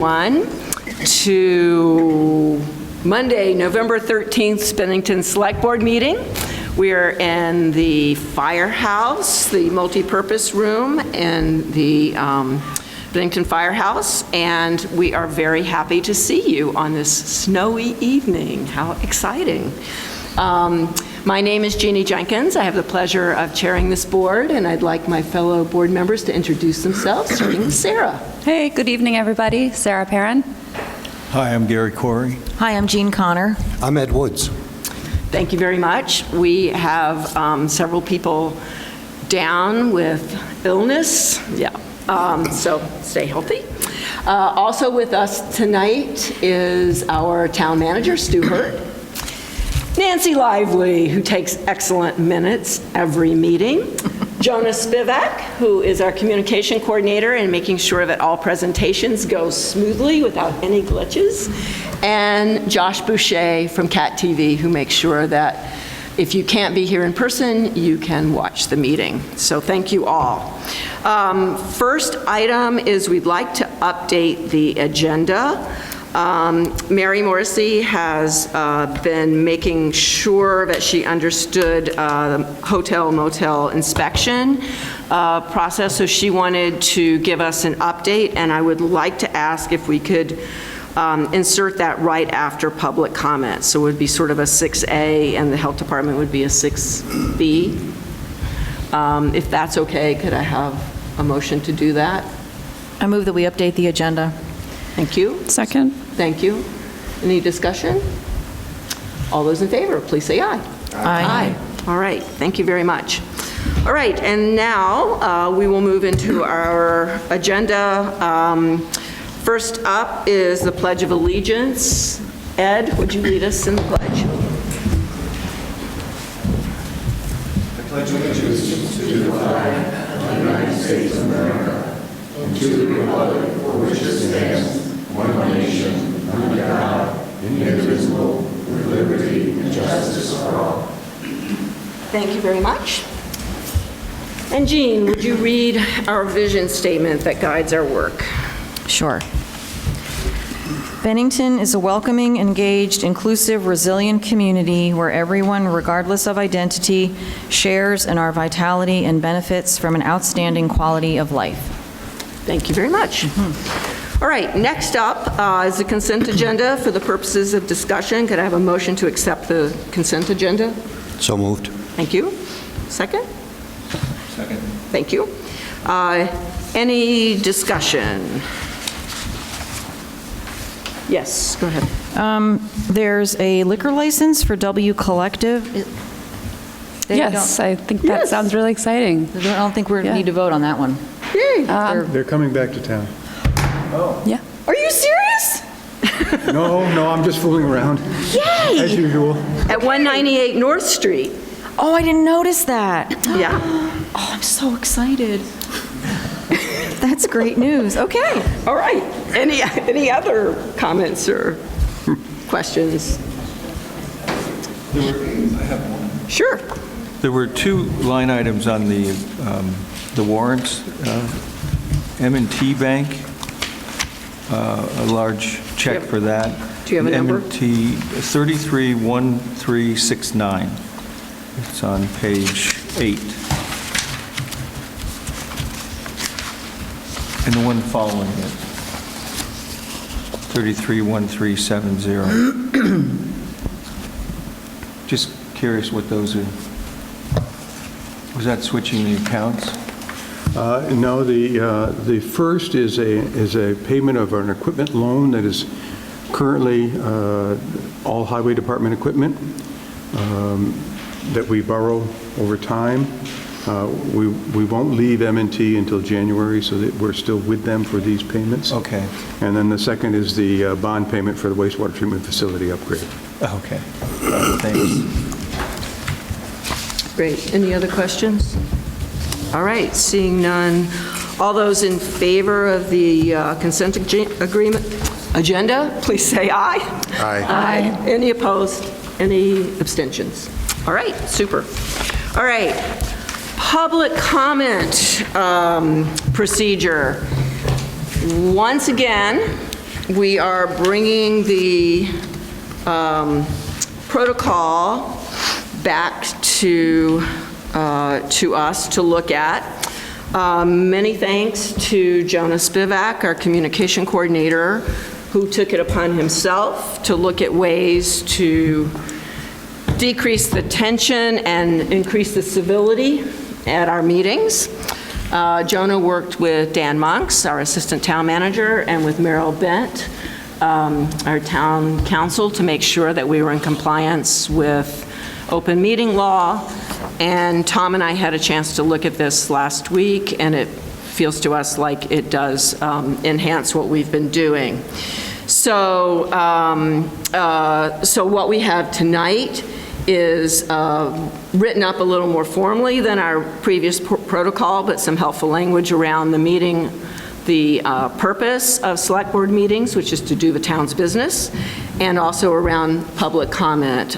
One to Monday, November 13th, Bennington Select Board meeting. We are in the firehouse, the multi-purpose room in the Bennington Firehouse, and we are very happy to see you on this snowy evening. How exciting. My name is Jeannie Jenkins. I have the pleasure of chairing this board, and I'd like my fellow board members to introduce themselves, starting with Sarah. Hey, good evening, everybody. Sarah Perrin. Hi, I'm Gary Corey. Hi, I'm Jean Connor. I'm Ed Woods. Thank you very much. We have several people down with illness. Yeah, so stay healthy. Also with us tonight is our town manager, Stu Hurt. Nancy Lively, who takes excellent minutes every meeting. Jonah Spivak, who is our communication coordinator and making sure that all presentations go smoothly without any glitches. And Josh Boucher from Cat TV, who makes sure that if you can't be here in person, you can watch the meeting. So thank you all. First item is we'd like to update the agenda. Mary Morrissey has been making sure that she understood the hotel motel inspection process, so she wanted to give us an update, and I would like to ask if we could insert that right after public comment. So it would be sort of a 6A, and the health department would be a 6B. If that's okay, could I have a motion to do that? I move that we update the agenda. Thank you. Second. Thank you. Any discussion? All those in favor, please say aye. Aye. All right, thank you very much. All right, and now we will move into our agenda. First up is the Pledge of Allegiance. Ed, would you lead us in the pledge? I pledge allegiance to the flag of the United States of America and to the republic for which it stands, one nation, under God, indivisible, with liberty and justice for all. Thank you very much. And Jean, would you read our vision statement that guides our work? Sure. Bennington is a welcoming, engaged, inclusive, resilient community where everyone, regardless of identity, shares in our vitality and benefits from an outstanding quality of life. Thank you very much. All right, next up is the consent agenda for the purposes of discussion. Could I have a motion to accept the consent agenda? So moved. Thank you. Second? Second. Thank you. Any discussion? Yes, go ahead. There's a liquor license for W Collective. Yes, I think that sounds really exciting. I don't think we need to vote on that one. Yay. They're coming back to town. Yeah. Are you serious? No, I'm just fooling around. Yay! As usual. At 198 North Street. Oh, I didn't notice that. Yeah. Oh, I'm so excited. That's great news. Okay. All right. Any other comments or questions? I have one. Sure. There were two line items on the warrants. M&T Bank, a large check for that. Do you have a number? M&T 331369. It's on page 8. And the one following it, 331370. Just curious what those are. Was that switching the accounts? No, the first is a payment of an equipment loan that is currently all highway department equipment that we borrow over time. We won't leave M&T until January, so that we're still with them for these payments. Okay. And then the second is the bond payment for the wastewater treatment facility upgrade. Okay. Thanks. Great. Any other questions? All right. Seeing none. All those in favor of the consent agenda, please say aye. Aye. Aye. Any opposed? Any abstentions? All right. Super. All right. Public comment procedure. Once again, we are bringing the protocol back to us to look at. Many thanks to Jonah Spivak, our communication coordinator, who took it upon himself to look at ways to decrease the tension and increase the civility at our meetings. Jonah worked with Dan Monks, our assistant town manager, and with Merrill Bent, our town council, to make sure that we were in compliance with open meeting law. And Tom and I had a chance to look at this last week, and it feels to us like it does enhance what we've been doing. So, so what we have tonight is written up a little more formally than our previous protocol, but some helpful language around the meeting, the purpose of select board meetings, which is to do the town's business, and also around public comment.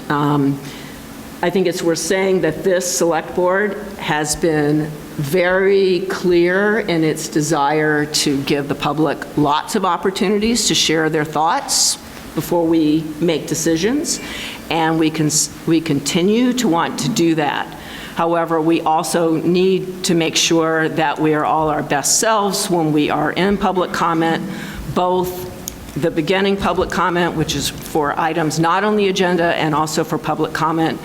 I think it's worth saying that this select board has been very clear in its desire to give the public lots of opportunities to share their thoughts before we make decisions, and we continue to want to do that. However, we also need to make sure that we are all our best selves when we are in public comment, both the beginning public comment, which is for items not on the agenda, and also for public comment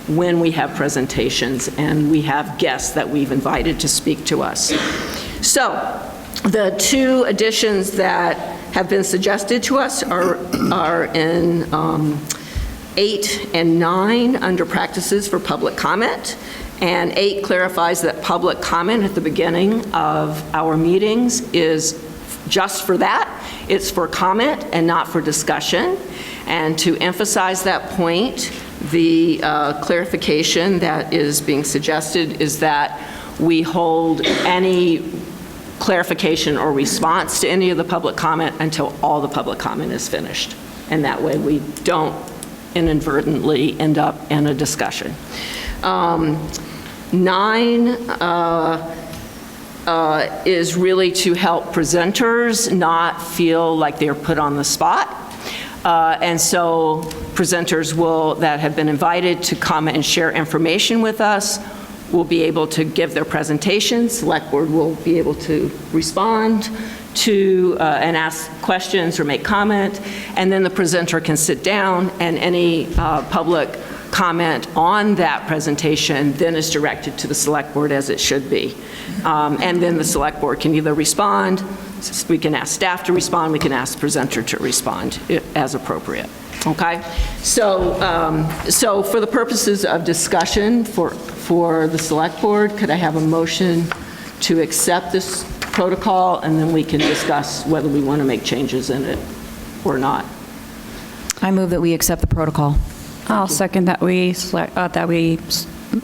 when we have presentations and we have guests that we've invited to speak to us. So the two additions that have been suggested to us are in 8 and 9 under practices for public comment. And 8 clarifies that public comment at the beginning of our meetings is just for that. It's for comment and not for discussion. And to emphasize that point, the clarification that is being suggested is that we hold any clarification or response to any of the public comment until all the public comment is finished. And that way we don't inadvertently end up in a discussion. 9 is really to help presenters not feel like they're put on the spot. And so presenters that have been invited to come and share information with us will be able to give their presentations. Select board will be able to respond to and ask questions or make comment. And then the presenter can sit down, and any public comment on that presentation then is directed to the select board as it should be. And then the select board can either respond, we can ask staff to respond, we can ask the presenter to respond as appropriate. Okay? So, so for the purposes of discussion for the select board, could I have a motion to accept this protocol, and then we can discuss whether we want to make changes in it or not? I move that we accept the protocol. I'll second that we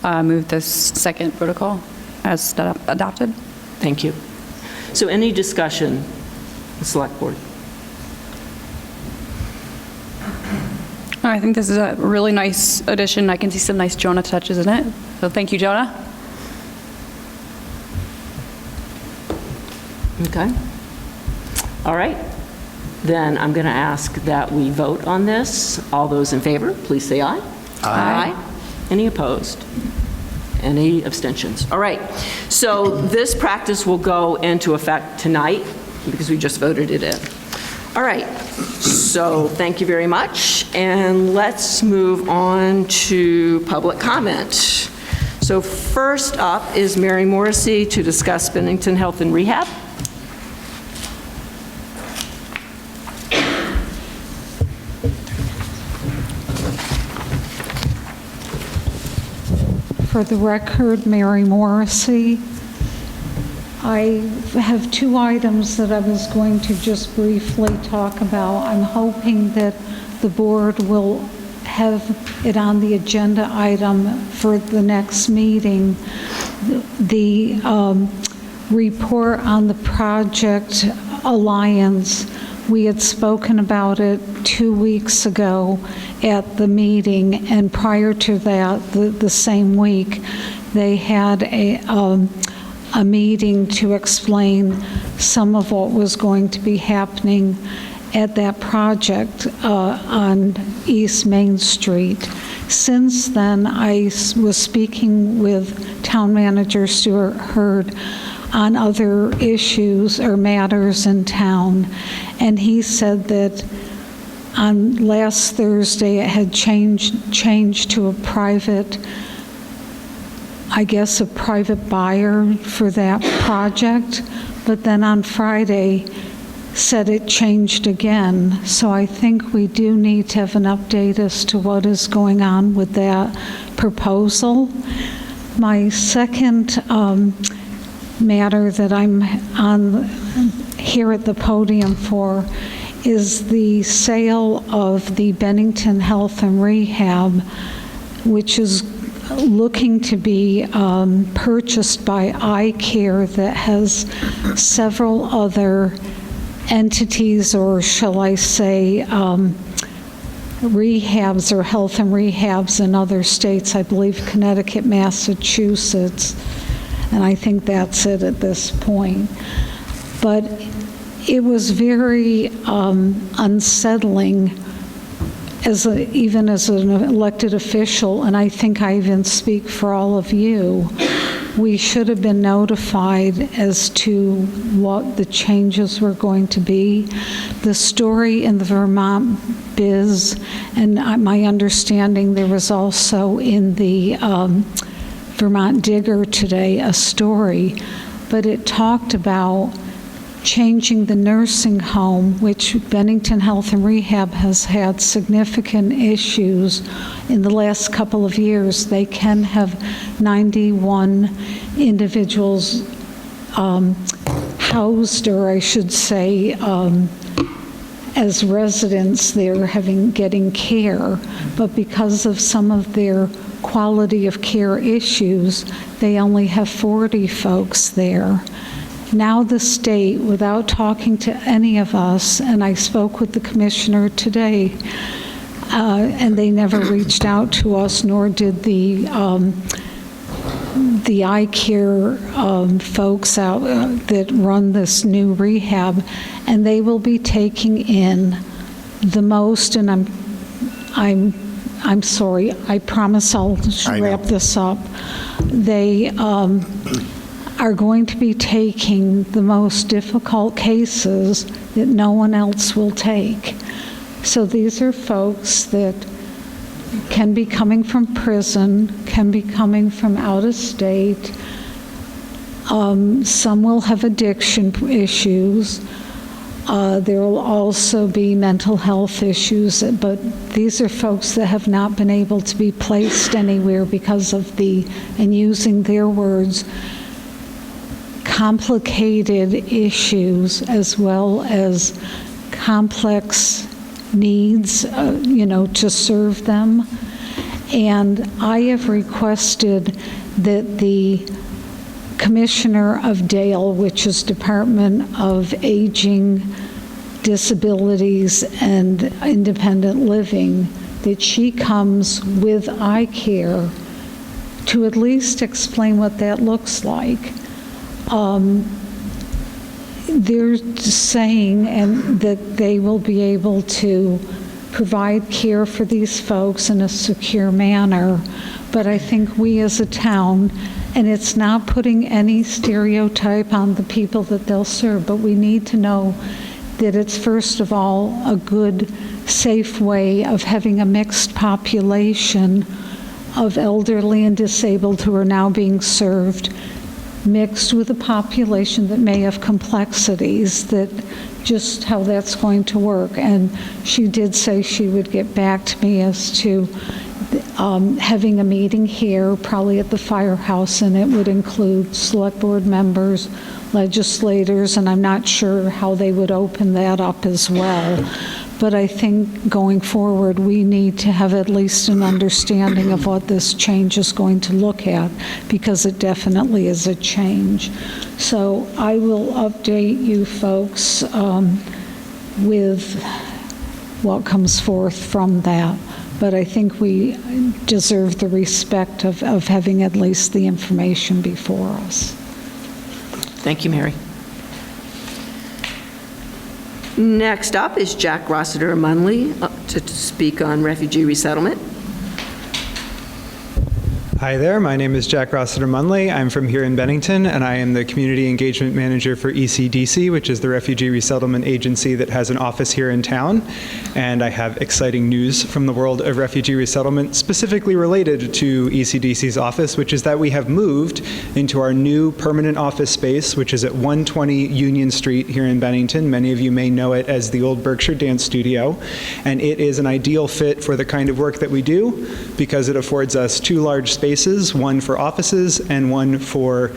move this second protocol as adopted. Thank you. So any discussion, the select board? I think this is a really nice addition. I can see some nice Jonah touches in it. So thank you, Jonah. Okay. All right. Then I'm going to ask that we vote on this. All those in favor, please say aye. Aye. Any opposed? Any abstentions? All right. So this practice will go into effect tonight because we just voted it in. All right. So thank you very much. And let's move on to public comment. So first up is Mary Morrissey to discuss Bennington Health and Rehab. For the record, Mary Morrissey. I have 2 items that I was going to just briefly talk about. I'm hoping that the board will have it on the agenda item for the next meeting. The report on the Project Alliance, we had spoken about it 2 weeks ago at the meeting, and prior to that, the same week, they had a meeting to explain some of what was going to be happening at that project on East Main Street. Since then, I was speaking with Town Manager Stuart Hurd on other issues or matters in town, and he said that on last Thursday it had changed to a private, I guess a private buyer for that project, but then on Friday said it changed again. So I think we do need to have an update as to what is going on with that proposal. My second matter that I'm on here at the podium for is the sale of the Bennington Health and Rehab, which is looking to be purchased by iCare that has several other entities, or shall I say, rehabs or health and rehabs in other states, I believe Connecticut, Massachusetts, and I think that's it at this point. But it was very unsettling even as an elected official, and I think I even speak for all of you. We should have been notified as to what the changes were going to be. The story in the Vermont Biz, and my understanding there was also in the Vermont Digger today a story, but it talked about changing the nursing home, which Bennington Health and Rehab has had significant issues in the last couple of years. They can have 91 individuals housed, or I should say, as residents there getting care, but because of some of their quality of care issues, they only have 40 folks there. Now the state, without talking to any of us, and I spoke with the commissioner today, and they never reached out to us, nor did the iCare folks out that run this new rehab, and they will be taking in the most, and I'm sorry, I promise I'll wrap this up. They are going to be taking the most difficult cases that no one else will take. So these are folks that can be coming from prison, can be coming from out of state. Some will have addiction issues. There will also be mental health issues, but these are folks that have not been able to be placed anywhere because of and using their words, complicated issues as well as complex needs, to serve them. And I have requested that the Commissioner of Dale, which is Department of Aging, Disabilities, and Independent Living, that she comes with iCare to at least explain what that looks like. They're saying that they will be able to provide care for these folks in a secure manner, but I think we as a town, and it's not putting any stereotype on the people that they'll serve, but we need to know that it's first of all a good, safe way of having a mixed population of elderly and disabled who are now being served, mixed with a population that may have complexities, that just how that's going to work. And she did say she would get back to me as to having a meeting here, probably at the firehouse, and it would include select board members, legislators, and I'm not sure how they would open that up as well. But I think going forward, we need to have at least an understanding of what this change is going to look at, because it definitely is a change. So I will update you folks with what comes forth from that. But I think we deserve the respect of having at least the information before us. Thank you, Mary. Next up is Jack Rossiter Munley to speak on refugee resettlement. Hi there, my name is Jack Rossiter Munley. I'm from here in Bennington, and I am the Community Engagement Manager for ECDC, which is the Refugee Resettlement Agency that has an office here in town. And I have exciting news from the world of refugee resettlement, specifically related to ECDC's office, which is that we have moved into our new permanent office space, which is at 120 Union Street here in Bennington. Many of you may know it as the old Berkshire Dance Studio. And it is an ideal fit for the kind of work that we do because it affords us two large spaces, one for offices and one for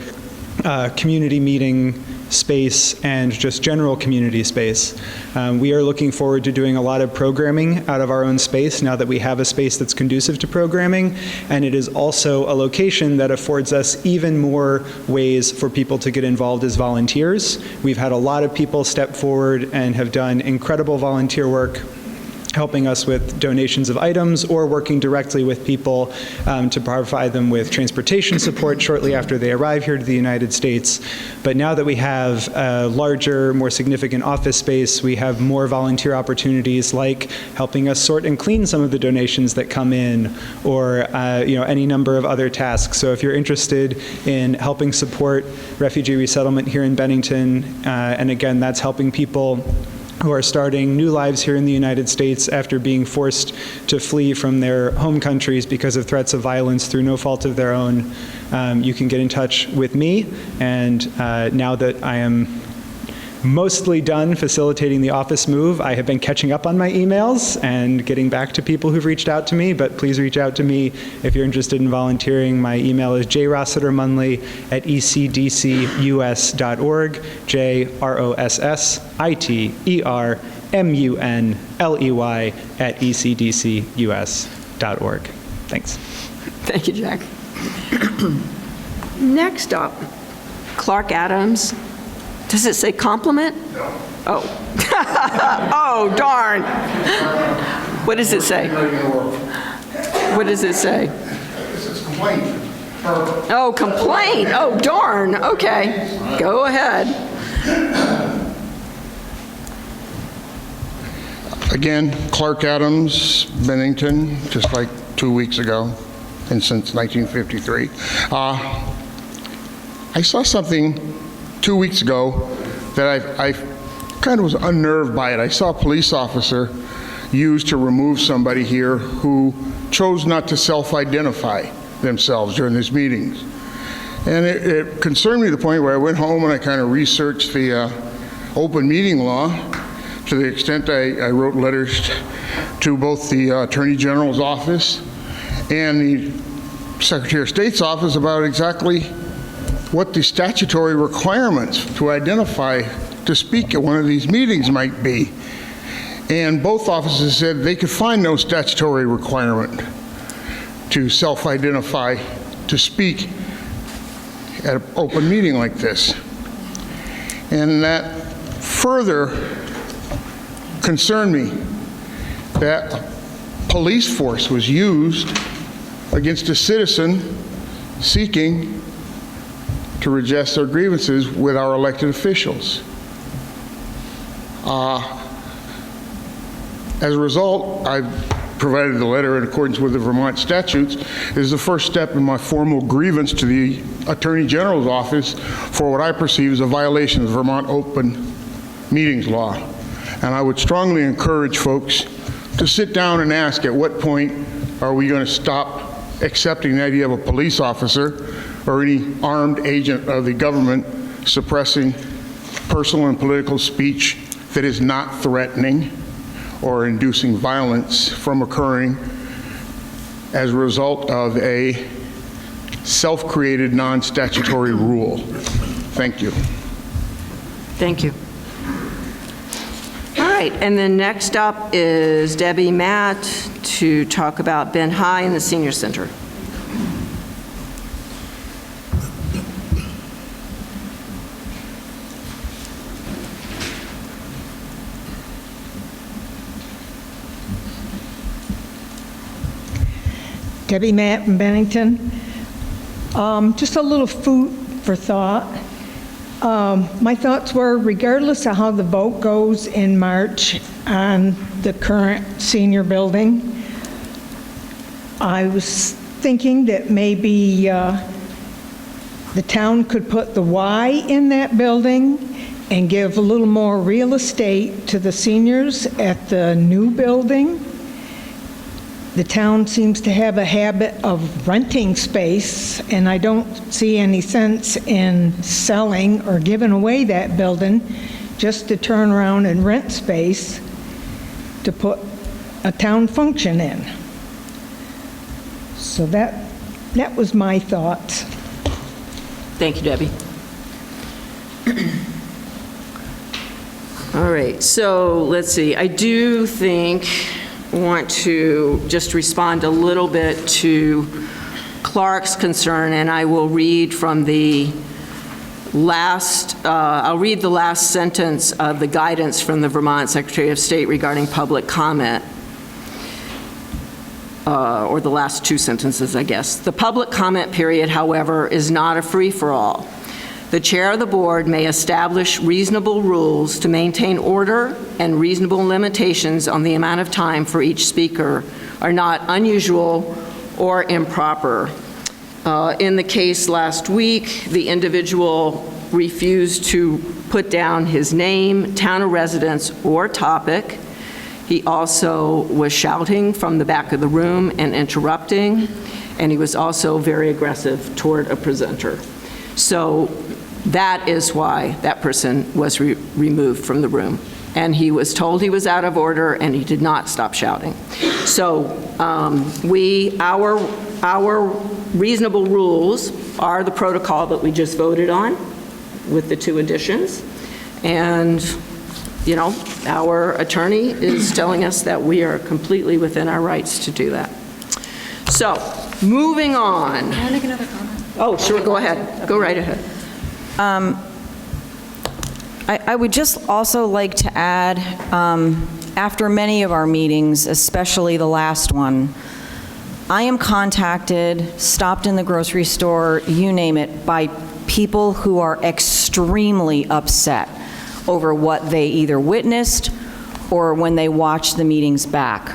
community meeting space and just general community space. We are looking forward to doing a lot of programming out of our own space now that we have a space that's conducive to programming, and it is also a location that affords us even more ways for people to get involved as volunteers. We've had a lot of people step forward and have done incredible volunteer work, helping us with donations of items or working directly with people to provide them with transportation support shortly after they arrive here to the United States. But now that we have a larger, more significant office space, we have more volunteer opportunities like helping us sort and clean some of the donations that come in, or any number of other tasks. So if you're interested in helping support refugee resettlement here in Bennington, and again, that's helping people who are starting new lives here in the United States after being forced to flee from their home countries because of threats of violence through no fault of their own, you can get in touch with me. And now that I am mostly done facilitating the office move, I have been catching up on my emails and getting back to people who've reached out to me, but please reach out to me if you're interested in volunteering. My email is jrossitermunley@ecdcus.org, jrossitermunley@ecdcus.org. Thanks. Thank you, Jack. Next up, Clark Adams. Does it say compliment? No. Oh. Oh, darn. What does it say? What does it say? This is complaint. Oh, complaint. Oh, darn. Okay. Go ahead. Again, Clark Adams, Bennington, just like 2 weeks ago, and since 1953. I saw something 2 weeks ago that I kind of was unnerved by it. I saw a police officer used to remove somebody here who chose not to self-identify themselves during these meetings. And it concerned me to the point where I went home and I kind of researched the open meeting law to the extent I wrote letters to both the Attorney General's office and the Secretary of State's office about exactly what the statutory requirements to identify to speak at one of these meetings might be. And both offices said they could find no statutory requirement to self-identify to speak at an open meeting like this. And that further concerned me that a police force was used against a citizen seeking to redress their grievances with our elected officials. As a result, I provided the letter in accordance with the Vermont statutes. It is the first step in my formal grievance to the Attorney General's office for what I perceive as a violation of the Vermont Open Meetings Law. And I would strongly encourage folks to sit down and ask, at what point are we going to stop accepting the idea of a police officer or any armed agent of the government suppressing personal and political speech that is not threatening or inducing violence from occurring as a result of a self-created non-statutory rule. Thank you. Thank you. All right, and then next up is Debbie Matt to talk about Ben High and the Senior Center. Debbie Matt from Bennington. Just a little food for thought. My thoughts were, regardless of how the vote goes in March on the current senior building, I was thinking that maybe the town could put the Y in that building and give a little more real estate to the seniors at the new building. The town seems to have a habit of renting space, and I don't see any sense in selling or giving away that building just to turn around and rent space to put a town function in. So that was my thoughts. Thank you, Debbie. All right, so let's see. I do want to just respond a little bit to Clark's concern, and I will read from the last, I'll read the last sentence of the guidance from the Vermont Secretary of State regarding public comment, or the last two sentences, I guess. The public comment period, however, is not a free-for-all. The chair of the board may establish reasonable rules to maintain order, and reasonable limitations on the amount of time for each speaker are not unusual or improper. In the case last week, the individual refused to put down his name, town of residence, or topic. He also was shouting from the back of the room and interrupting, and he was also very aggressive toward a presenter. So that is why that person was removed from the room. And he was told he was out of order, and he did not stop shouting. So our reasonable rules are the protocol that we just voted on with the two additions. And, you know, our attorney is telling us that we are completely within our rights to do that. So, moving on. Can I make another comment? Oh, sure, go ahead. Go right ahead. I would just also like to add, after many of our meetings, especially the last one, I am contacted, stopped in the grocery store, you name it, by people who are extremely upset over what they either witnessed or when they watched the meetings back.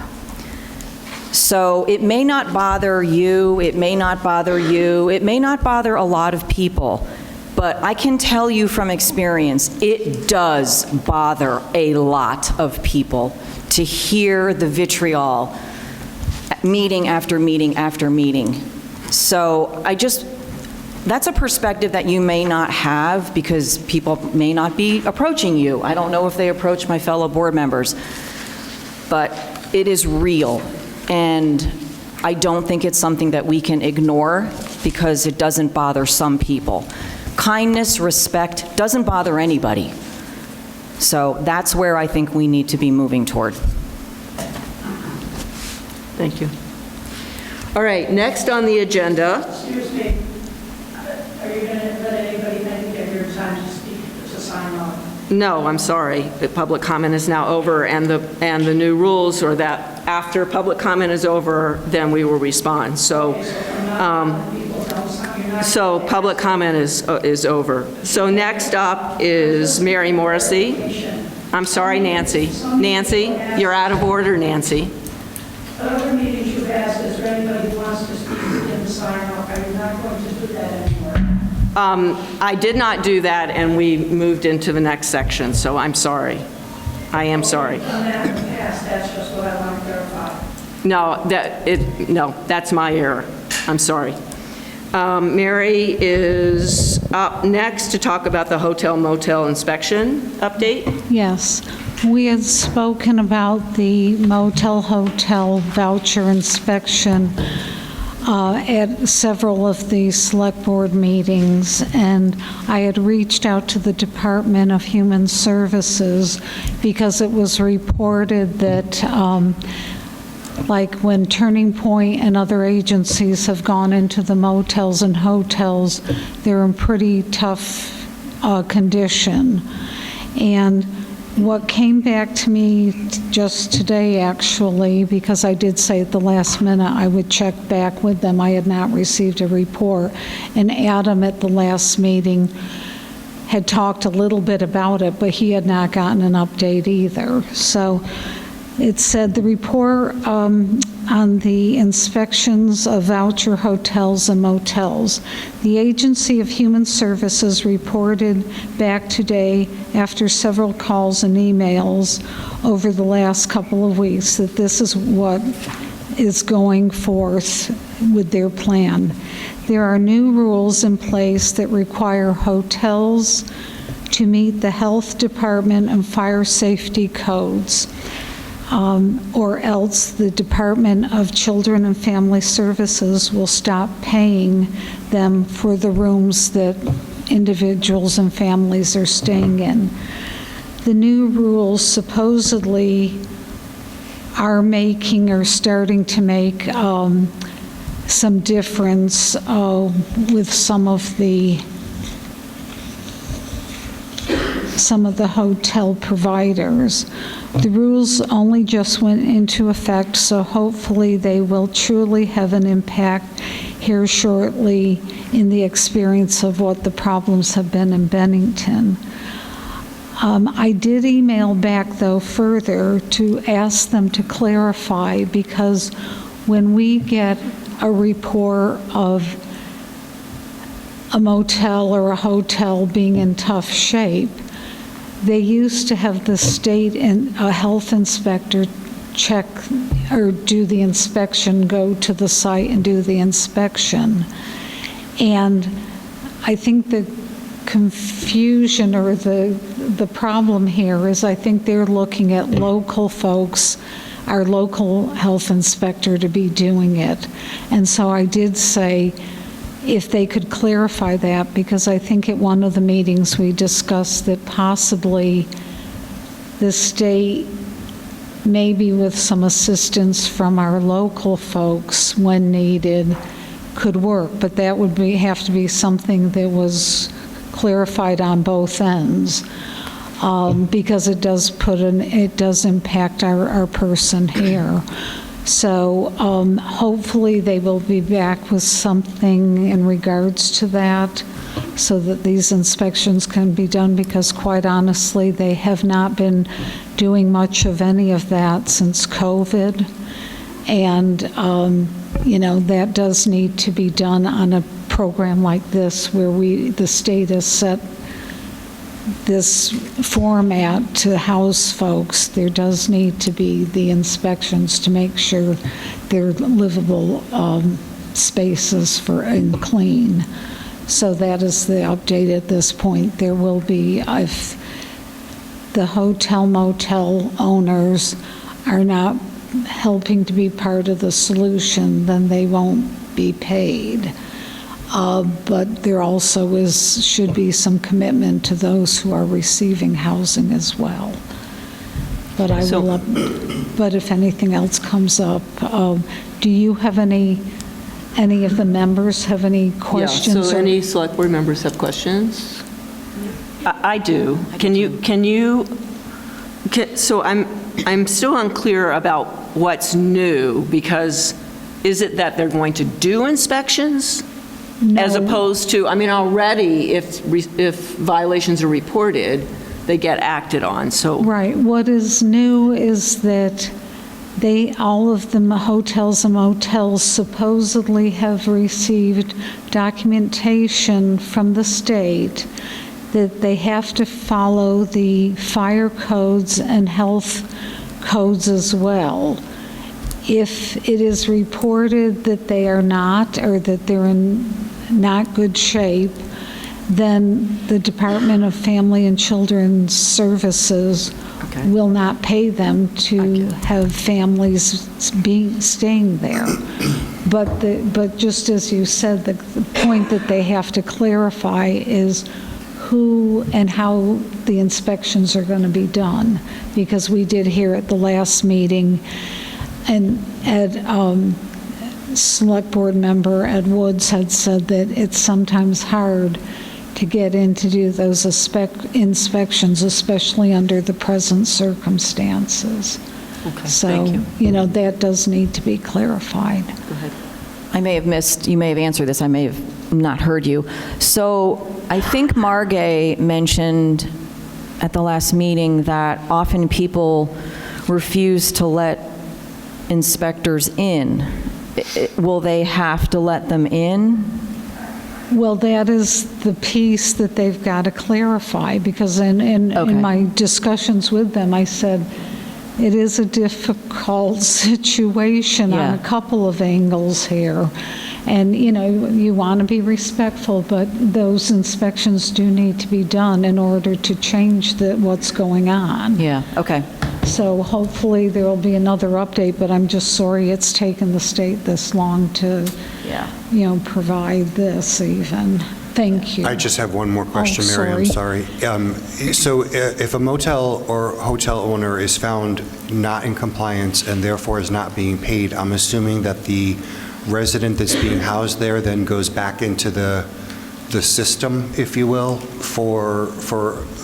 So it may not bother you, it may not bother you, it may not bother a lot of people, but I can tell you from experience, it does bother a lot of people to hear the vitriol meeting after meeting after meeting. So that's a perspective that you may not have because people may not be approaching you. I don't know if they approach my fellow board members, but it is real. And I don't think it's something that we can ignore because it doesn't bother some people. Kindness, respect doesn't bother anybody. So that's where I think we need to be moving toward. Thank you. All right, next on the agenda. Excuse me, are you going to let anybody get your time to speak, to sign off? No, I'm sorry. The public comment is now over, and the new rules are that after public comment is over, then we will respond. So, so public comment is over. So next up is Mary Morrissey. I'm sorry, Nancy. Nancy, you're out of order, Nancy. Other meetings you've asked, is there anybody who wants to speak who didn't sign off? Are you not going to do that anymore? I did not do that, and we moved into the next section, so I'm sorry. I am sorry. You've done that in the past, that's just what I want to verify. No, that's my error. I'm sorry. Mary is up next to talk about the hotel motel inspection update. Yes, we had spoken about the motel hotel voucher inspection at several of the select board meetings, and I had reached out to the Department of Human Services because it was reported that like when Turning Point and other agencies have gone into the motels and hotels, they're in pretty tough condition. And what came back to me just today, actually, because I did say at the last minute I would check back with them, I had not received a report, and Adam at the last meeting had talked a little bit about it, but he had not gotten an update either. So it said the report on the inspections of voucher hotels and motels. The Agency of Human Services reported back today after several calls and emails over the last couple of weeks that this is what is going forth with their plan. There are new rules in place that require hotels to meet the health department and fire safety codes, or else the Department of Children and Family Services will stop paying them for the rooms that individuals and families are staying in. The new rules supposedly are making or starting to make some difference with some of the hotel providers. The rules only just went into effect, so hopefully they will truly have an impact here shortly in the experience of what the problems have been in Bennington. I did email back, though, further to ask them to clarify, because when we get a report of a motel or a hotel being in tough shape, they used to have the state and a health inspector check or do the inspection, go to the site and do the inspection. And I think the confusion or the problem here is I think they're looking at local folks, our local health inspector, to be doing it. And so I did say if they could clarify that, because I think at one of the meetings we discussed that possibly the state, maybe with some assistance from our local folks when needed, could work. But that would have to be something that was clarified on both ends, because it does impact our person here. So hopefully they will be back with something in regards to that so that these inspections can be done, because quite honestly, they have not been doing much of any of that since COVID. And, that does need to be done on a program like this where the state has set this format to house folks. There does need to be the inspections to make sure they're livable spaces and clean. So that is the update at this point. There will be, if the hotel motel owners are not helping to be part of the solution, then they won't be paid. But there also should be some commitment to those who are receiving housing as well. But but if anything else comes up, do you have any of the members have any questions? Yeah, so any select board members have questions? I do. So I'm still unclear about what's new, because is it that they're going to do inspections? No. As opposed to, already if violations are reported, they get acted on, so. Right. What is new is that all of the hotels and motels supposedly have received documentation from the state that they have to follow the fire codes and health codes as well. If it is reported that they are not, or that they're in not good shape, then the Department of Family and Children's Services will not pay them to have families staying there. But just as you said, the point that they have to clarify is who and how the inspections are going to be done, because we did hear at the last meeting, and Select Board member Ed Woods had said that it's sometimes hard to get in to do those inspections, especially under the present circumstances. Okay, So, thank you. that does need to be clarified. Go ahead. I may have missed, you may have answered this, I may have not heard you. So I think Margay mentioned at the last meeting that often people refuse to let inspectors in. Will they have to let them in? Well, that is the piece that they've got to clarify, because in my discussions with them, I said, it is a difficult situation on a couple of angles here. And, you know, you want to be respectful, but those inspections do need to be done in order to change what's going on. Yeah, okay. So hopefully there will be another update, but I'm just sorry it's taken the state this long to, you know, provide this even. Thank you. I just have one more question, Mary. I'm sorry. So if a motel or hotel owner is found not in compliance and therefore is not being paid, I'm assuming that the resident that's being housed there then goes back into the system, if you will, for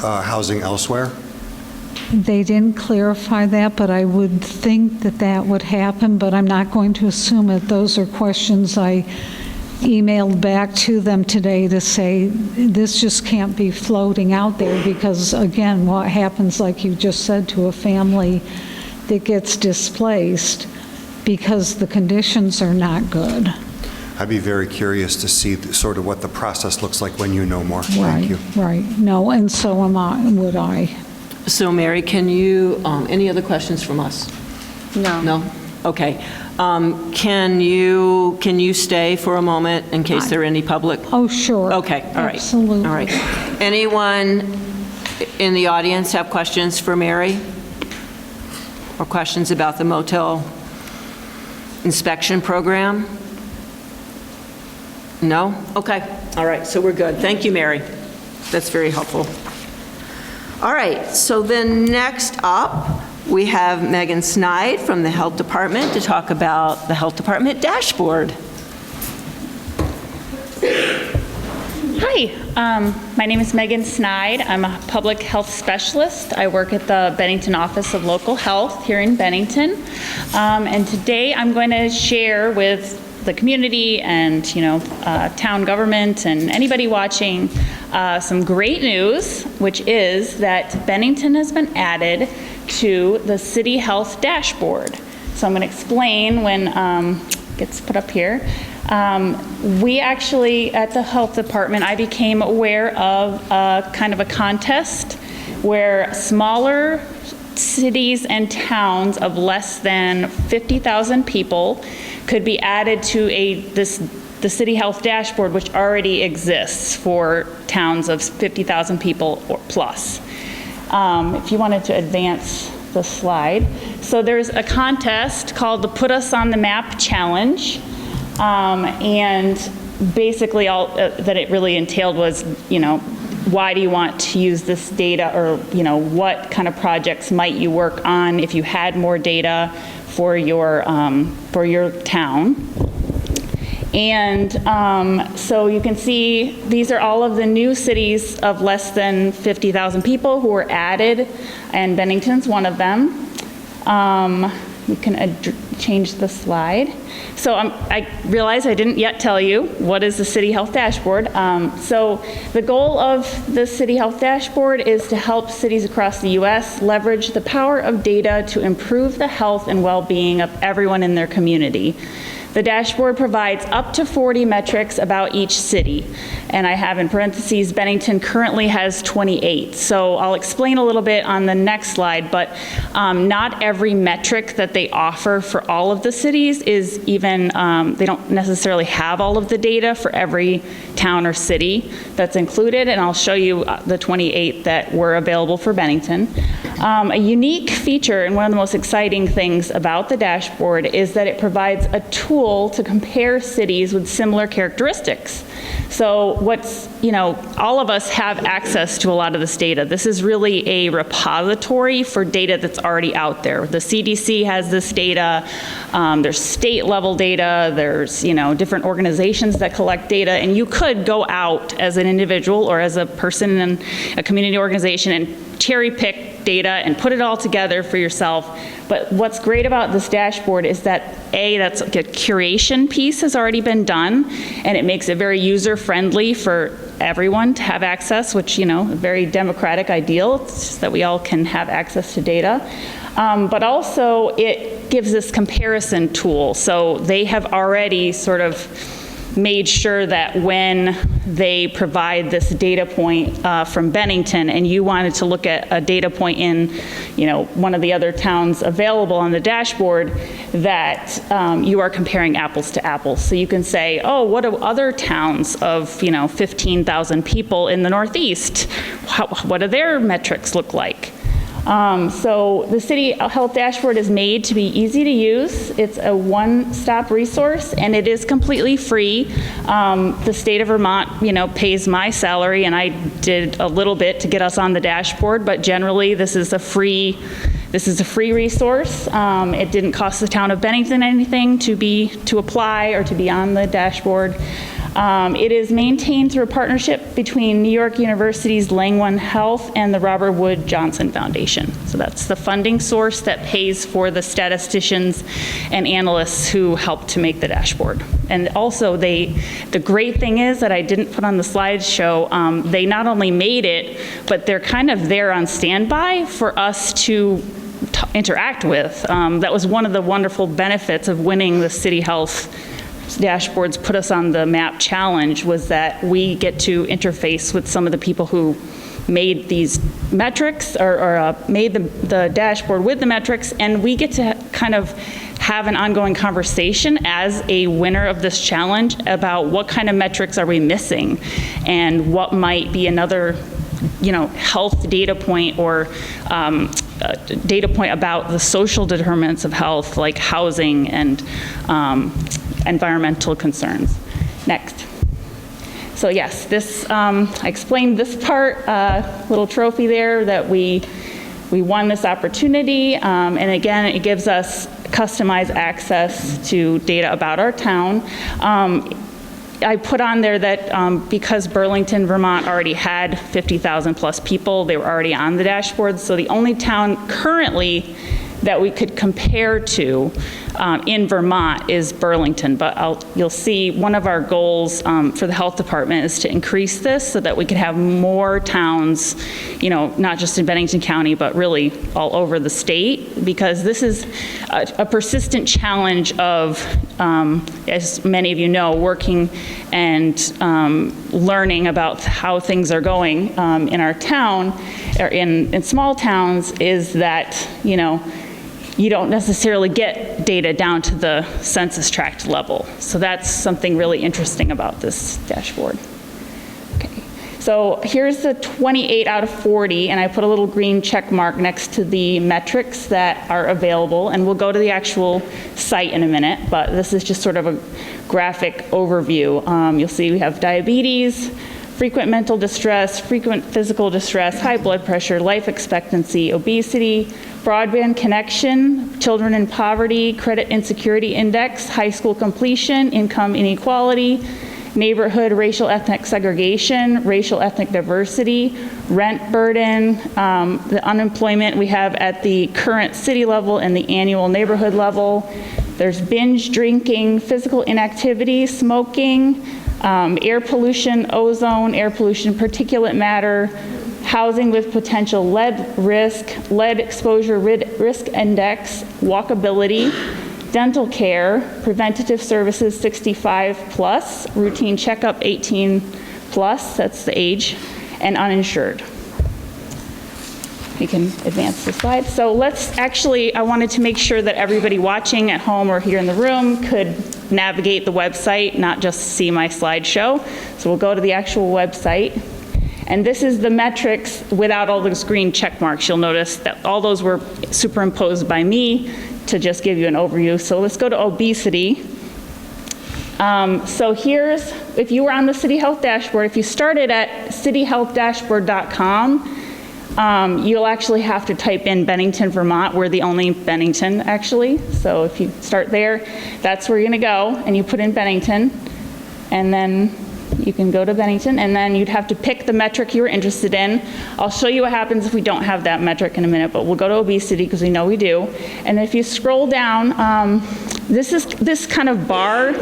housing elsewhere? They didn't clarify that, but I would think that that would happen, but I'm not going to assume it. Those are questions I emailed back to them today to say, this just can't be floating out there, because again, what happens, like you just said, to a family that gets displaced because the conditions are not good. I'd be very curious to see sort of what the process looks like when you know more. Thank you. Right, no, and so would I. So Mary, can you, any other questions from us? No. No? Okay. Can you stay for a moment in case there are any public? Oh, sure. Okay, all right. Absolutely. All right. Anyone in the audience have questions for Mary? Or questions about the motel inspection program? No? Okay. All right, so we're good. Thank you, Mary. That's very helpful. All right, so then next up, we have Megan Snide from the Health Department to talk about the Health Department dashboard. Hi, my name is Megan Snide. I'm a public health specialist. I work at the Bennington Office of Local Health here in Bennington. And today I'm going to share with the community and, town government and anybody watching some great news, which is that Bennington has been added to the City Health Dashboard. So I'm going to explain when it gets put up here. We actually, at the Health Department, I became aware of kind of a contest where smaller cities and towns of less than 50,000 people could be added to the City Health Dashboard, which already exists for towns of 50,000 people or plus. If you wanted to advance the slide. So there's a contest called the Put Us on the Map Challenge. And basically all that it really entailed was, why do you want to use this data, or, what kind of projects might you work on if you had more data for your town. And so you can see these are all of the new cities of less than 50,000 people who were added, and Bennington's one of them. You can change the slide. So I realize I didn't yet tell you what is the City Health Dashboard. So the goal of the City Health Dashboard is to help cities across the U.S. leverage the power of data to improve the health and well-being of everyone in their community. The dashboard provides up to 40 metrics about each city. And I have in parentheses, Bennington currently has 28. So I'll explain a little bit on the next slide, but not every metric that they offer for all of the cities is even, they don't necessarily have all of the data for every town or city that's included. And I'll show you the 28 that were available for Bennington. A unique feature and one of the most exciting things about the dashboard is that it provides a tool to compare cities with similar characteristics. So all of us have access to a lot of this data. This is really a repository for data that's already out there. The CDC has this data. There's state level data. There's, different organizations that collect data. And you could go out as an individual or as a person in a community organization and cherry pick data and put it all together for yourself. But what's great about this dashboard is that that's like a curation piece has already been done, and it makes it very user-friendly for everyone to have access, which, a very democratic ideal. It's just that we all can have access to data. But also it gives this comparison tool. So they have already sort of made sure that when they provide this data point from Bennington, and you wanted to look at a data point in, one of the other towns available on the dashboard, that you are comparing apples to apples. So you can say, oh, what do other towns of, 15,000 people in the Northeast, what do their metrics look like? So the City Health Dashboard is made to be easy to use. It's a one-stop resource, and it is completely free. The state of Vermont, pays my salary, and I did a little bit to get us on the dashboard, but generally this is a free resource. It didn't cost the town of Bennington anything to apply or to be on the dashboard. It is maintained through a partnership between New York University's Langone Health and the Robert Wood Johnson Foundation. So that's the funding source that pays for the statisticians and analysts who help to make the dashboard. And also the great thing is that I didn't put on the slideshow, they not only made it, but they're kind of there on standby for us to interact with. That was one of the wonderful benefits of winning the City Health Dashboards Put Us on the Map challenge, was that we get to interface with some of the people who made these metrics or made the dashboard with the metrics, and we get to kind of have an ongoing conversation as a winner of this challenge about what kind of metrics are we missing and what might be another health data point or data point about the social determinants of health, like housing and environmental concerns. Next. So yes, this I explained this part, little trophy there that we won this opportunity, and again, it gives us customized access to data about our town. I put on there that because Burlington, Vermont already had 50,000 plus people, they were already on the dashboard, so the only town currently that we could compare to in Vermont is Burlington, but you'll see one of our goals for the health department is to increase this so that we could have more towns, not just in Bennington County, but really all over the state, because this is a persistent challenge of, as many of you know, working and learning about how things are going in our town, or in small towns, is that, you don't necessarily get data down to the census tract level. So that's something really interesting about this dashboard. Okay. So here's the 28 out of 40, and I put a little green check mark next to the metrics that are available, and we'll go to the actual site in a minute, but this is just sort of a graphic overview. You'll see we have diabetes, frequent mental distress, frequent physical distress, high blood pressure, life expectancy, obesity, broadband connection, children in poverty, credit insecurity index, high school completion, income inequality, neighborhood racial ethnic segregation, racial ethnic diversity, rent burden, the unemployment we have at the current city level and the annual neighborhood level. There's binge drinking, physical inactivity, smoking, air pollution, ozone, air pollution, particulate matter, housing with potential lead risk, lead exposure risk index, walkability, dental care, preventative services 65 plus, routine checkup 18 plus, that's the age, and uninsured. We can advance the slide. So I wanted to make sure that everybody watching at home or here in the room could navigate the website, not just see my slideshow. So we'll go to the actual website. And this is the metrics without all those green check marks. You'll notice that all those were superimposed by me to just give you an overview. So let's go to obesity. So here's, if you were on the City Health Dashboard, if you started at cityhealthdashboard.com, you'll actually have to type in Bennington, Vermont. We're the only Bennington, actually. So if you start there, that's where you're going to go, and you put in Bennington, and then You can go to Bennington, and then you'd have to pick the metric you were interested in. I'll show you what happens if we don't have that metric in a minute, but we'll go to obesity because we know we do. And if you scroll down, this kind of bar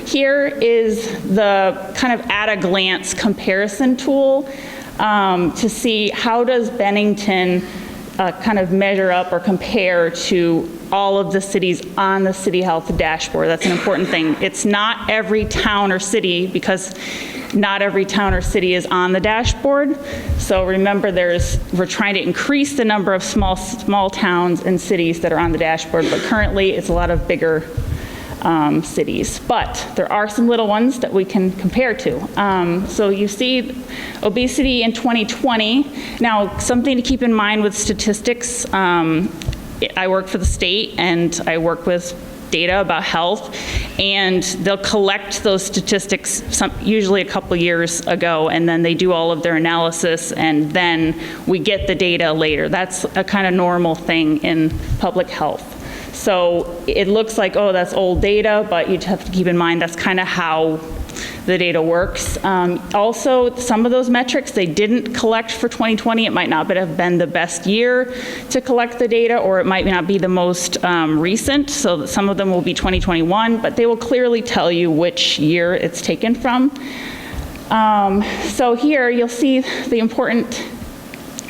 here is the kind of at-a-glance comparison tool to see how does Bennington kind of measure up or compare to all of the cities on the City Health dashboard. That's an important thing. It's not every town or city, because not every town or city is on the dashboard. So remember, we're trying to increase the number of small towns and cities that are on the dashboard, but currently it's a lot of bigger cities. But there are some little ones that we can compare to. So you see obesity in 2020. Now, something to keep in mind with statistics, I work for the state and I work with data about health, and they'll collect those statistics usually a couple years ago, and then they do all of their analysis, and then we get the data later. That's a kind of normal thing in public health. So it looks like, oh, that's old data, but you have to keep in mind that's kind of how the data works. Also, some of those metrics they didn't collect for 2020. It might not have been the best year to collect the data, or it might not be the most recent. So some of them will be 2021, but they will clearly tell you which year it's taken from. So here you'll see the important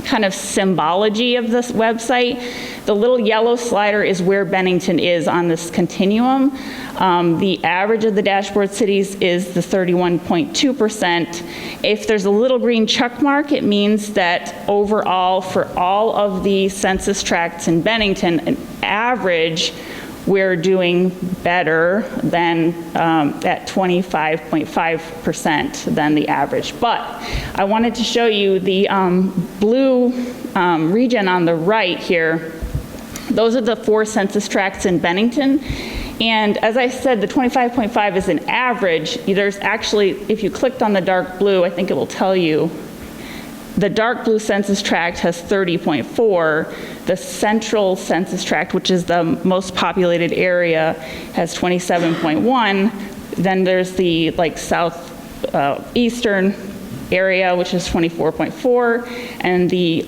kind of symbology of this website. The little yellow slider is where Bennington is on this continuum. The average of the dashboard cities is the 31.2%. If there's a little green check mark, it means that overall, for all of the census tracts in Bennington, an average, we're doing better than at 25.5% than the average. But I wanted to show you the blue region on the right here. Those are the 4 census tracts in Bennington. And as I said, the 25.5 is an average. There's actually, if you clicked on the dark blue, I think it will tell you, the dark blue census tract has 30.4. The central census tract, which is the most populated area, has 27.1. Then there's the southeastern area, which is 24.4, and the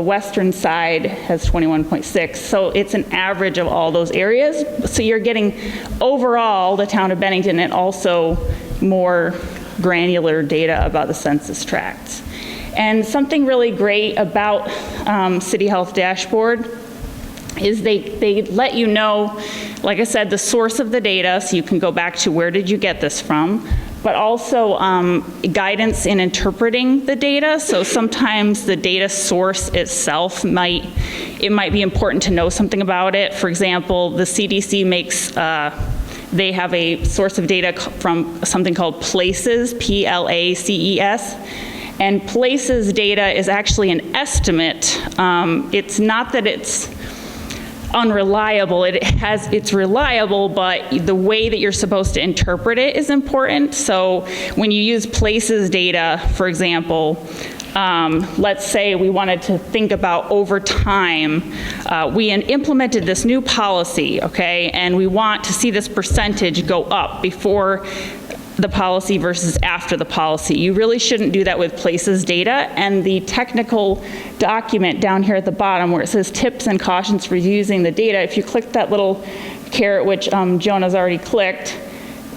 western side has 21.6. So it's an average of all those areas. So you're getting overall the town of Bennington and also more granular data about the census tracts. And something really great about City Health Dashboard is they let you know, like I said, the source of the data, so you can go back to where did you get this from, but also guidance in interpreting the data. So sometimes the data source itself might be important to know something about it. For example, the CDC they have a source of data from something called PLACES, P-L-A-C-E-S. And PLACES data is actually an estimate. It's not that it's unreliable. It's reliable, but the way that you're supposed to interpret it is important. So when you use PLACES data, for example, let's say we wanted to think about over time, we implemented this new policy, okay, and we want to see this percentage go up before the policy versus after the policy. You really shouldn't do that with PLACES data, and the technical document down here at the bottom where it says tips and cautions for using the data, if you click that little caret, which Jonah's already clicked,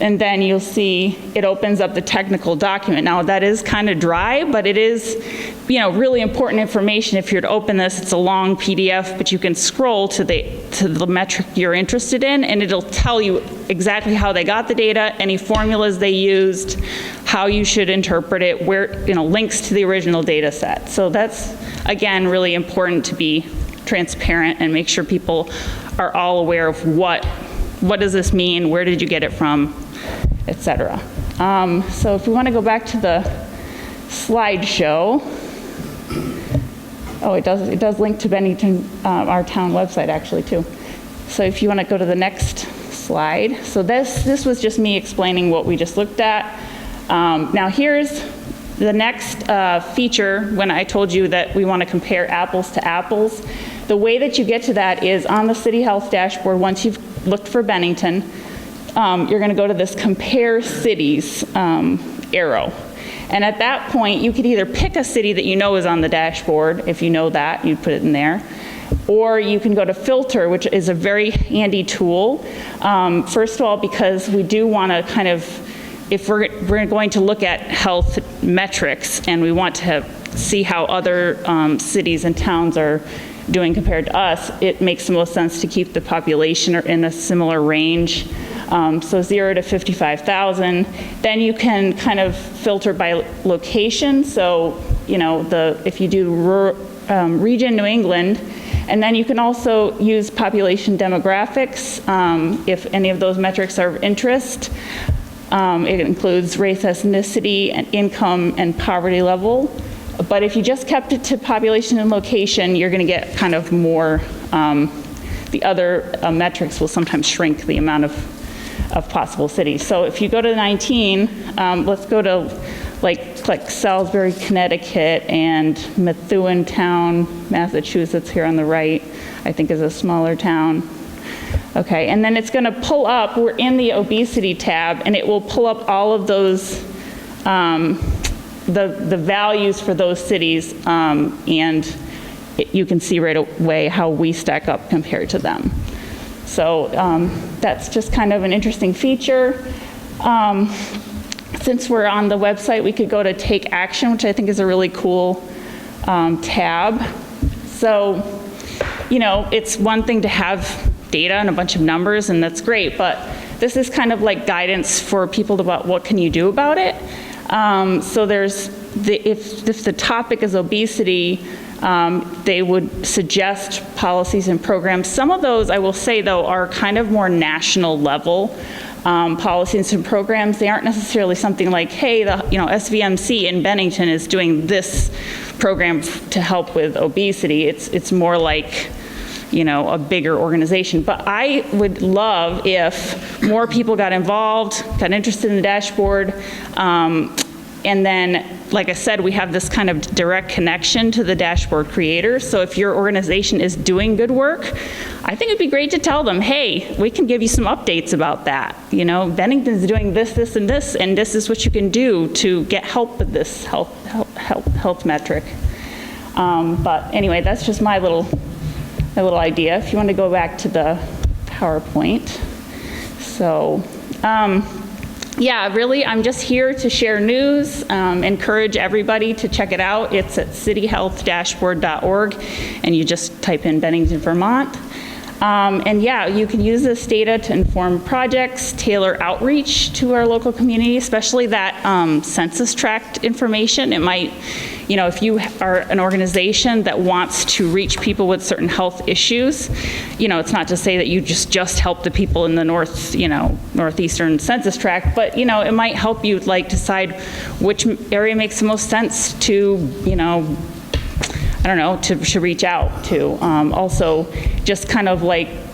and then you'll see it opens up the technical document. Now that is kind of dry, but it is, really important information. If you're to open this, it's a long PDF, but you can scroll to the metric you're interested in, and it'll tell you exactly how they got the data, any formulas they used, how you should interpret it, where, links to the original data set. So that's, again, really important to be transparent and make sure people are all aware of what does this mean, where did you get it from, etc. So if we want to go back to the slideshow, it does link to Bennington, our town website actually too. So if you want to go to the next slide. So this was just me explaining what we just looked at. Now here's the next feature when I told you that we want to compare apples to apples. The way that you get to that is on the City Health dashboard. Once you've looked for Bennington, you're going to go to this Compare Cities arrow. And at that point, you could either pick a city that you know is on the dashboard. If you know that, you put it in there. Or you can go to filter, which is a very handy tool. First of all, because we do want to kind of, if we're going to look at health metrics and we want to see how other cities and towns are doing compared to us, it makes the most sense to keep the population in a similar range. So 0 to 55,000. Then you can kind of filter by location. So, you know, if you do region New England, and then you can also use population demographics if any of those metrics are of interest. It includes race, ethnicity, and income and poverty level. But if you just kept it to population and location, you're going to get kind of more, the other metrics will sometimes shrink the amount of possible cities. So if you go to 19, let's go to like Salisbury, Connecticut, and Methuen, Massachusetts here on the right, I think is a smaller town. Okay, and then it's going to pull up, we're in the obesity tab, and it will pull up all of those, the values for those cities, and you can see right away how we stack up compared to them. So that's just kind of an interesting feature. Since we're on the website, we could go to Take Action, which I think is a really cool tab. So, you know, it's one thing to have data and a bunch of numbers, and that's great, but this is kind of like guidance for people about what can you do about it. So there's, if the topic is obesity, they would suggest policies and programs. Some of those, I will say though, are kind of more national level policies and programs. They aren't necessarily something like, hey, SVMC in Bennington is doing this program to help with obesity. It's more like, a bigger organization. But I would love if more people got involved, got interested in the dashboard, and then, like I said, we have this kind of direct connection to the dashboard creators. So if your organization is doing good work, I think it'd be great to tell them, hey, we can give you some updates about that. Bennington's doing this, this, and this is what you can do to get help with this health metric. But anyway, that's just my little idea. If you want to go back to the PowerPoint. So, yeah, really, I'm just here to share news, encourage everybody to check it out. It's at cityhealthdashboard.org, and you just type in Bennington, Vermont. And yeah, you can use this data to inform projects, tailor outreach to our local community, especially that census tract information. It might, if you are an organization that wants to reach people with certain health issues, it's not to say that you just help the people in the northeastern census tract, but it might help you decide which area makes the most sense to, I don't know, to reach out to. Also, just kind of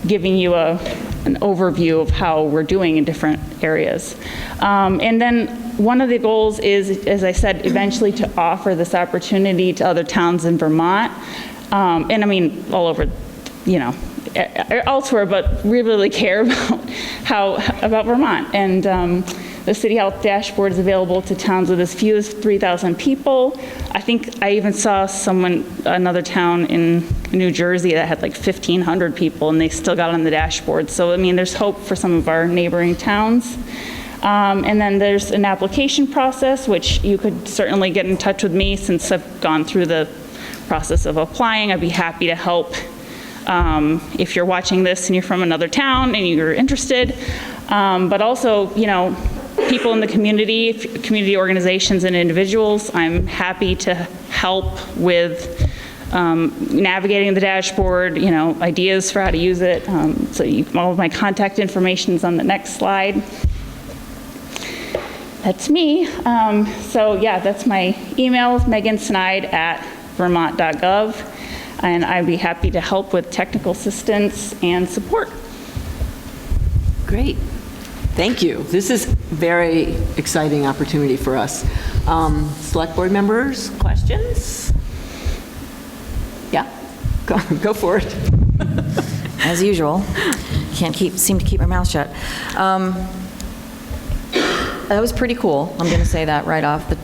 giving you an overview of how we're doing in different areas. And then one of the goals is, as I said, eventually to offer this opportunity to other towns in Vermont. And I mean, all over, elsewhere, but we really care about Vermont. And the City Health Dashboard is available to towns with as few as 3,000 people. I think I even saw another town in New Jersey that had 1,500 people, and they still got on the dashboard. So, I mean, there's hope for some of our neighboring towns. And then there's an application process, which you could certainly get in touch with me since I've gone through the process of applying. I'd be happy to help if you're watching this and you're from another town and you're interested. But also, people in the community organizations and individuals, I'm happy to help with navigating the dashboard, ideas for how to use it. So all of my contact information is on the next slide. That's me. So yeah, that's my email, megansnide@vermont.gov, and I'd be happy to help with technical assistance and support. Great. Thank you. This is a very exciting opportunity for us. Select board members, questions? Yeah, go for it. As usual, seem to keep my mouth shut. that was pretty cool. I'm going to say that right off the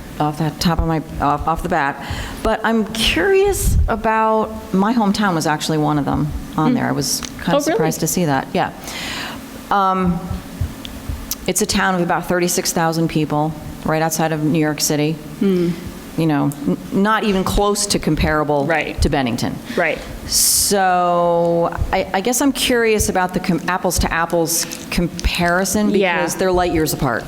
bat. But I'm curious about, my hometown was actually one of them on there. I was kind of surprised to see that. Yeah. It's a town of about 36,000 people, right outside of New York City. You know, not even close to comparable to Bennington. Right. So I guess I'm curious about the apples to apples comparison because they're light years apart.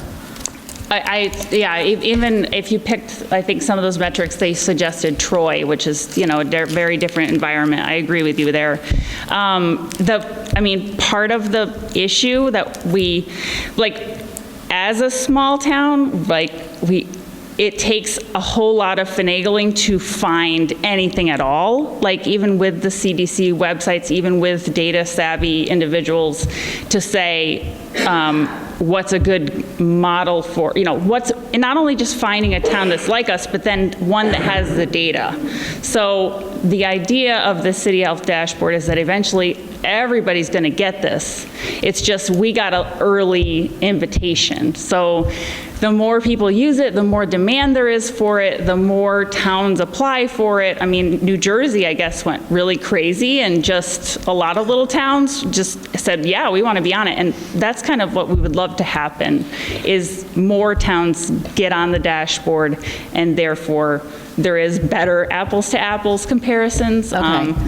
Even if you picked, I think some of those metrics, they suggested Troy, which is, you know, a very different environment. I agree with you there. Part of the issue that we, like, as a small town, it takes a whole lot of finagling to find anything at all, like even with the CDC websites, even with data savvy individuals, to say what's a good model for, you know, what's, not only just finding a town that's like us, but then one that has the data. So the idea of the City Health Dashboard is that eventually everybody's going to get this. It's just we got an early invitation. So the more people use it, the more demand there is for it, the more towns apply for it. I mean, New Jersey, I guess, went really crazy, and just a lot of little towns just said, yeah, we want to be on it. And that's kind of what we would love to happen, is more towns get on the dashboard, and therefore there is better apples to apples comparisons.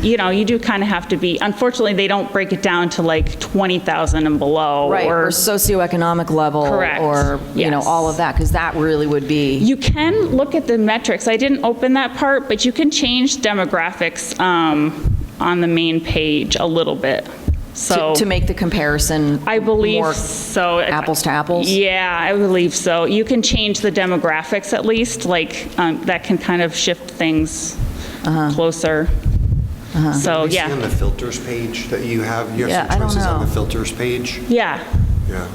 You know, you do kind of have to be, unfortunately, they don't break it down to like 20,000 and below. Right, or socioeconomic level. Correct. Or, you know, all of that, because that really would be. You can look at the metrics. I didn't open that part, but you can change demographics on the main page a little bit. So to make the comparison, I believe more so. Apples to apples? Yeah, I believe so. You can change the demographics at least, like that can kind of shift things closer. So, See on the filters page that you have some choices on the filters page? Yeah. Yeah.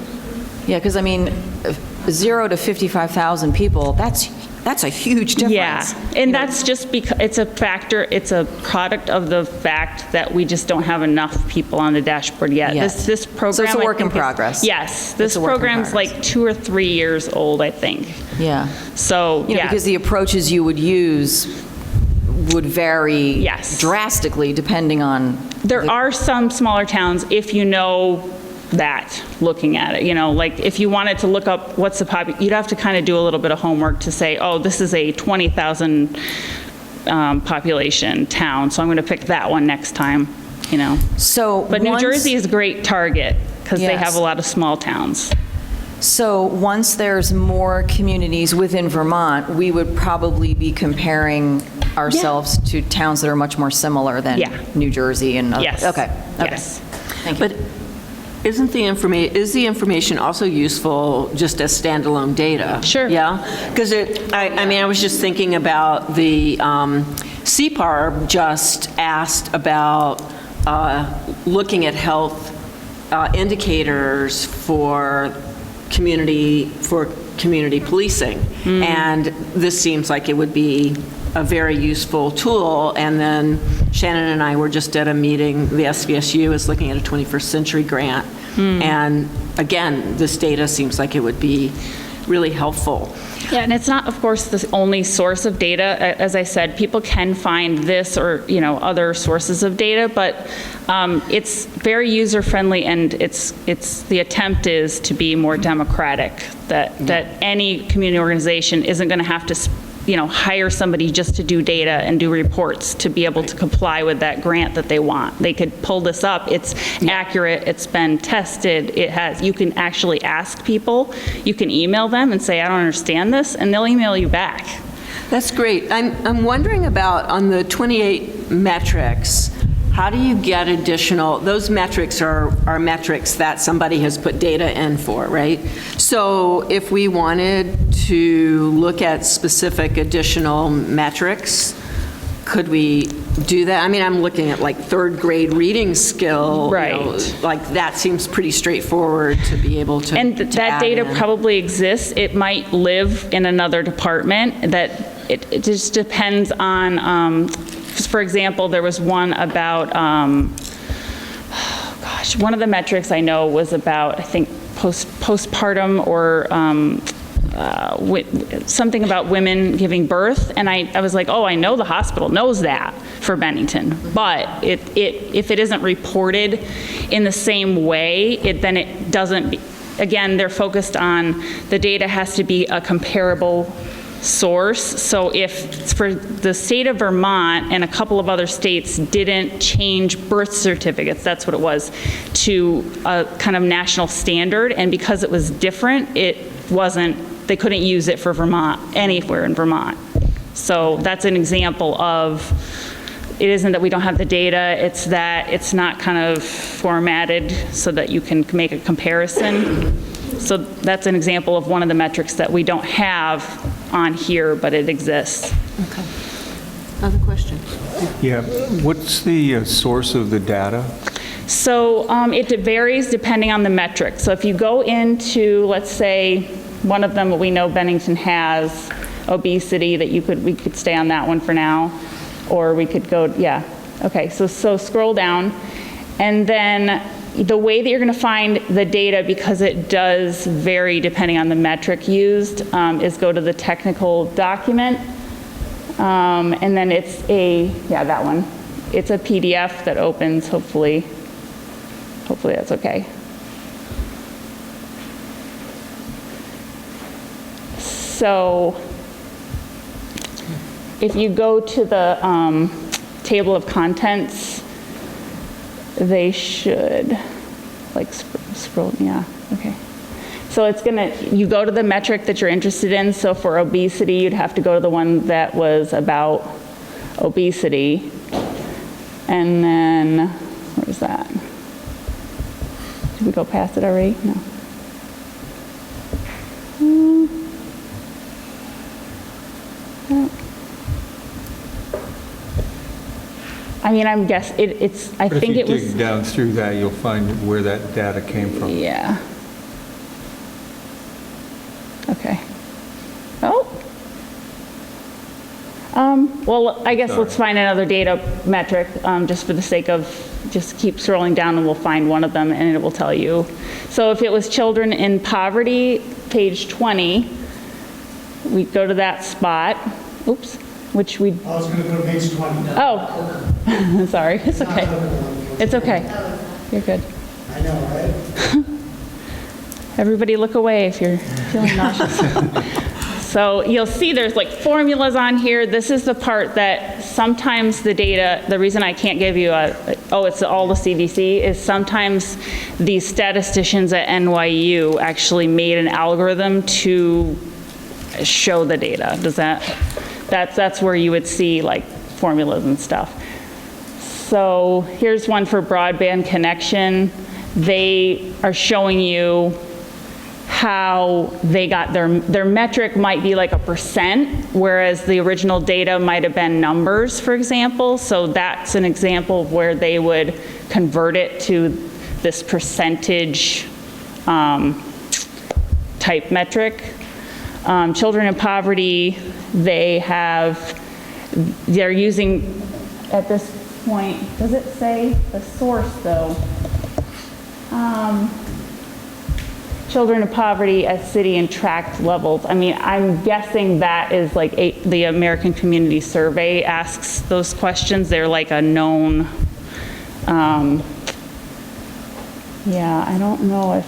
Yeah, because I mean, 0 to 55,000 people, that's a huge difference. Yeah, and that's just because it's a factor, it's a product of the fact that we just don't have enough people on the dashboard yet. This program, so it's a work in progress. Yes, this program's like 2 or 3 years old, I think. Yeah. So, you know, because the approaches you would use would vary drastically depending on. There are some smaller towns, if you know that, looking at it, you know, like if you wanted to look up what's the you'd have to kind of do a little bit of homework to say, oh, this is a 20,000 population town, so I'm going to pick that one next time, you know. But New Jersey is a great target because they have a lot of small towns. So once there's more communities within Vermont, we would probably be comparing ourselves to towns that are much more similar than New Jersey and Yes. Okay. Yes. Thank you. But is the information also useful just as standalone data? Sure. Yeah? Because I was just thinking about the CPARB just asked about looking at health indicators for community policing. And this seems like it would be a very useful tool. And then Shannon and I were just at a meeting, the SVSU is looking at a 21st century grant. And again, this data seems like it would be really helpful. Yeah, and it's not, of course, the only source of data. As I said, people can find this or, you know, other sources of data, but it's very user-friendly, and it's the attempt is to be more democratic, that any community organization isn't going to have to, you know, hire somebody just to do data and do reports to be able to comply with that grant that they want. They could pull this up. It's accurate. It's been tested. You can actually ask people. You can email them and say, I don't understand this, and they'll email you back. That's great. I'm wondering about, on the 28 metrics, how do you get additional, those metrics are metrics that somebody has put data in for, right? So if we wanted to look at specific additional metrics, could we do that? I mean, I'm looking at like third grade reading skill. Right. You know, like that seems pretty straightforward to be able to And that data probably exists. It might live in another department. That it just depends on, for example, there was one about, one of the metrics I know was about, I think, postpartum or something about women giving birth, and I was like, oh, I know the hospital knows that for Bennington, but if it isn't reported in the same way, then it doesn't, again, they're focused on the data has to be a comparable source. So if for the state of Vermont and a couple of other states didn't change birth certificates, that's what it was, to a kind of national standard, and because it was different, they couldn't use it for Vermont, anywhere in Vermont. So that's an example of, it isn't that we don't have the data, it's that it's not kind of formatted so that you can make a comparison. So that's an example of one of the metrics that we don't have on here, but it exists. Okay. Other question? Yeah, what's the source of the data? So it varies depending on the metric. So if you go into, let's say, one of them we know Bennington has, obesity, that we could stay on that one for now, or we could go, yeah. Okay, so scroll down, and then the way that you're going to find the data, because it does vary depending on the metric used, is go to the technical document, and then it's that one. It's a PDF that opens, hopefully that's okay. So if you go to the table of contents, they should, like, scroll, yeah, okay. So it's you go to the metric that you're interested in. So for obesity, you'd have to go to the one that was about obesity. And then, where's that? Did we go past it already? No. I mean, I'm guessing I think it was. If you dig down through that, you'll find where that data came from. Yeah. Okay. Oh. Well, I guess let's find another data metric, just for the sake of, just keep scrolling down and we'll find one of them and it will tell you. So if it was children in poverty, page 20, we go to that spot. Oops. Which we. I was going to go to page 20. Oh, sorry. It's okay. It's okay. You're good. I know, right? Everybody look away if you're feeling nauseous. So you'll see there's like formulas on here. This is the part that sometimes the data, the reason I can't give you it's all the CDC, is sometimes these statisticians at NYU actually made an algorithm to show the data. That's where you would see like formulas and stuff. So here's one for broadband connection. They are showing you how they got their metric might be like a %, whereas the original data might have been numbers, for example. So that's an example of where they would convert it to this percentage type metric. Children in poverty, they're using, at this point, does it say the source though? Children in poverty at city and tract levels. I mean, I'm guessing that is like the American Community Survey asks those questions. They're like a known, yeah, I don't know if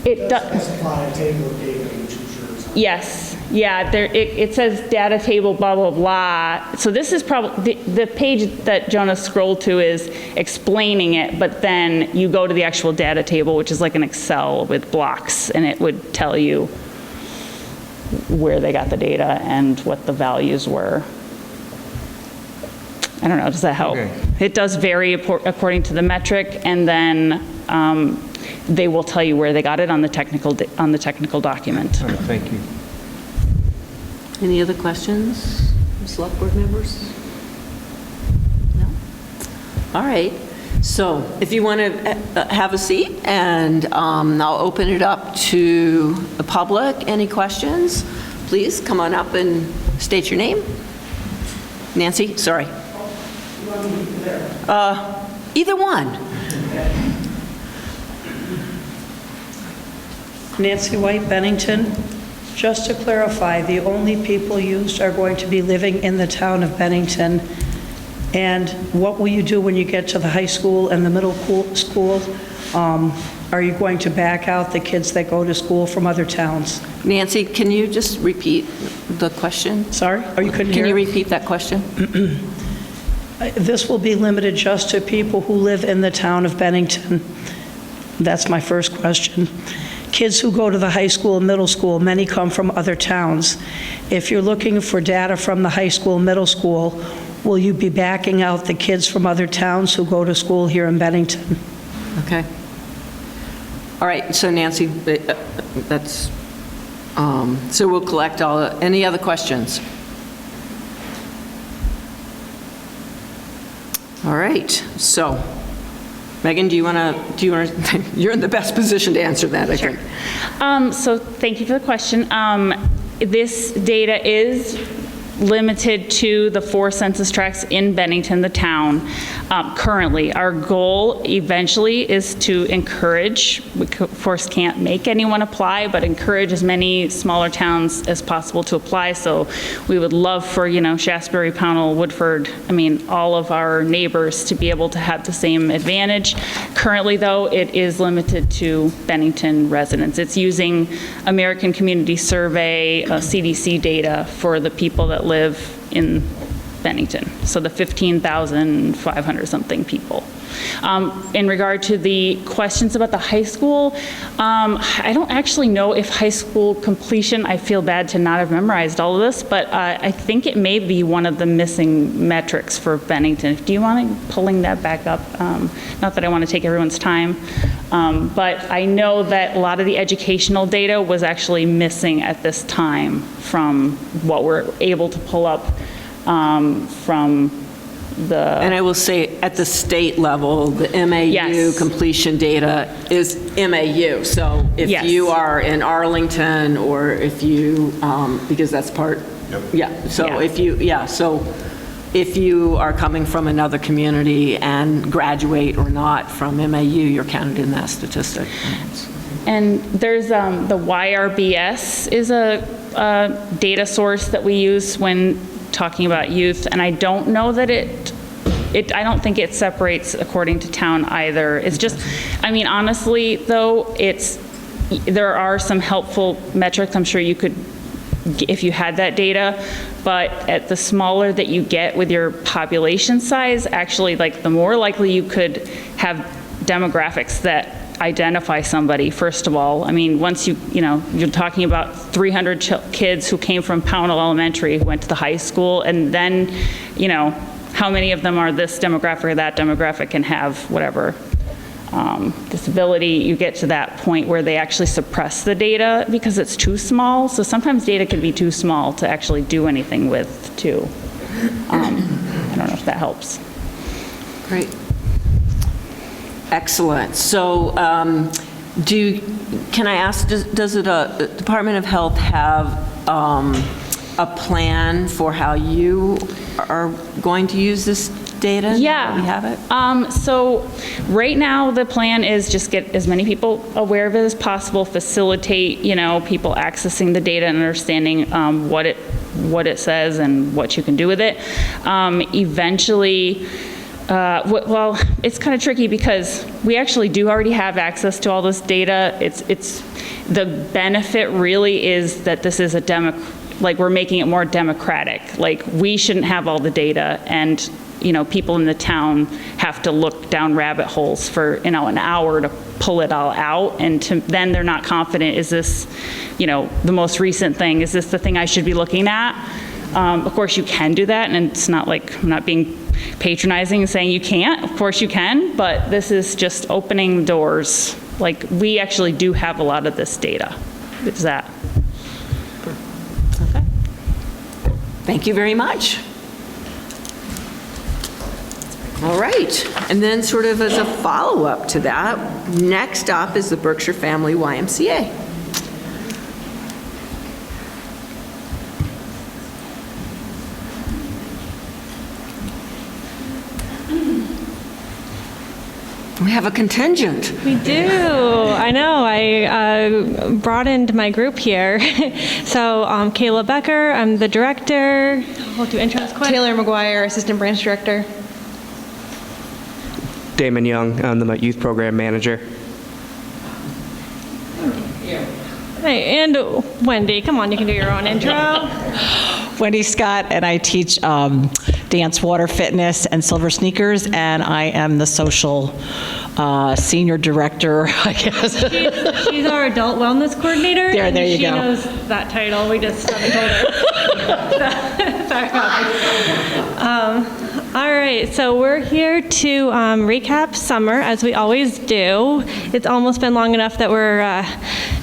it does. Specify a table of data, which I'm sure is on. Yes, yeah, it says data table, blah, blah, blah. So this is probably, the page that Jonah scrolled to is explaining it, but then you go to the actual data table, which is like an Excel with blocks, and it would tell you where they got the data and what the values were. I don't know, does that help? Okay. It does vary according to the metric, and then they will tell you where they got it on the technical document. All right, thank you. Any other questions from select board members? No? All right. So if you want to have a seat, and I'll open it up to the public. Any questions? Please come on up and state your name. Nancy, sorry. Either one. Nancy White, Bennington. Just to clarify, the only people used are going to be living in the town of Bennington. And what will you do when you get to the high school and the middle school? Are you going to back out the kids that go to school from other towns? Nancy, can you just repeat the question? Sorry? Or you couldn't hear? Can you repeat that question? This will be limited just to people who live in the town of Bennington. That's my first question. Kids who go to the high school and middle school, many come from other towns. If you're looking for data from the high school, middle school, will you be backing out the kids from other towns who go to school here in Bennington? Okay. All right, so Nancy, that's, so we'll collect any other questions? All right, so Megan, you're in the best position to answer that, I think. So thank you for the question. This data is limited to the 4 census tracts in Bennington, the town. Currently, our goal eventually is to encourage, we of course can't make anyone apply, but encourage as many smaller towns as possible to apply. So we would love for, Shasberry, Pownell, Woodford, all of our neighbors to be able to have the same advantage. Currently, though, it is limited to Bennington residents. It's using American Community Survey, CDC data for the people that live in Bennington, so the 15,500 something people. In regard to the questions about the high school, I don't actually know if high school completion, I feel bad to not have memorized all of this, but I think it may be one of the missing metrics for Bennington. Do you want pulling that back up? Not that I want to take everyone's time, but I know that a lot of the educational data was actually missing at this time from what we're able to pull up from the... And I will say, at the state level, the MAU Yes. completion data is MAU. So if Yes. you are in Arlington, or if you, because that's part, yeah. So Yeah. if you are coming from another community and graduate or not from MAU, you're counted in that statistic. And there's the YRBS is a data source that we use when talking about youth, and I don't know that I don't think it separates according to town either. It's just, honestly, though, there are some helpful metrics I'm sure you could, if you had that data, but at the smaller that you get with your population size, actually, the more likely you could have demographics that identify somebody, first of all. Once you're talking about 300 kids who came from Pownell Elementary, who went to the high school, and then, how many of them are this demographic or that demographic and have whatever disability, you get to that point where they actually suppress the data because it's too small. So sometimes data can be too small to actually do anything with, too. I don't know if that helps. Great. Excellent. So can I ask, does the Department of Health have a plan for how you are going to use this data? Yeah. Do we have it? So right now, the plan is just get as many people aware of it as possible, facilitate, people accessing the data and understanding what it says and what you can do with it. Eventually, well, it's kind of tricky because we actually do already have access to all this data. It's the benefit really is that this is we're making it more democratic. We shouldn't have all the data, and people in the town have to look down rabbit holes for an hour to pull it all out, and then they're not confident. Is this the most recent thing? Is this the thing I should be looking at? Of course you can do that, and it's not I'm not being patronizing and saying you can't. Of course you can, but this is just opening doors. We actually do have a lot of this data. Is that? Okay. Thank you very much. All right, and then sort of as a follow-up to that, next up is the Berkshire Family YMCA. We have a contingent. We do. I know. I broadened my group here. So Kayla Becker, I'm the director. We'll do intros quick. Taylor McGuire, assistant branch director. Damon Young, I'm the youth program manager. Hey, and Wendy, come on, you can do your own intro. Wendy Scott, and I teach dance, water, fitness, and silver sneakers, and I am the social senior director, I guess. She's our adult wellness coordinator. There you she go. She knows that title. We just haven't told her. Sorry about that. All right, so we're here to recap summer, as we always do. It's almost been long enough that we're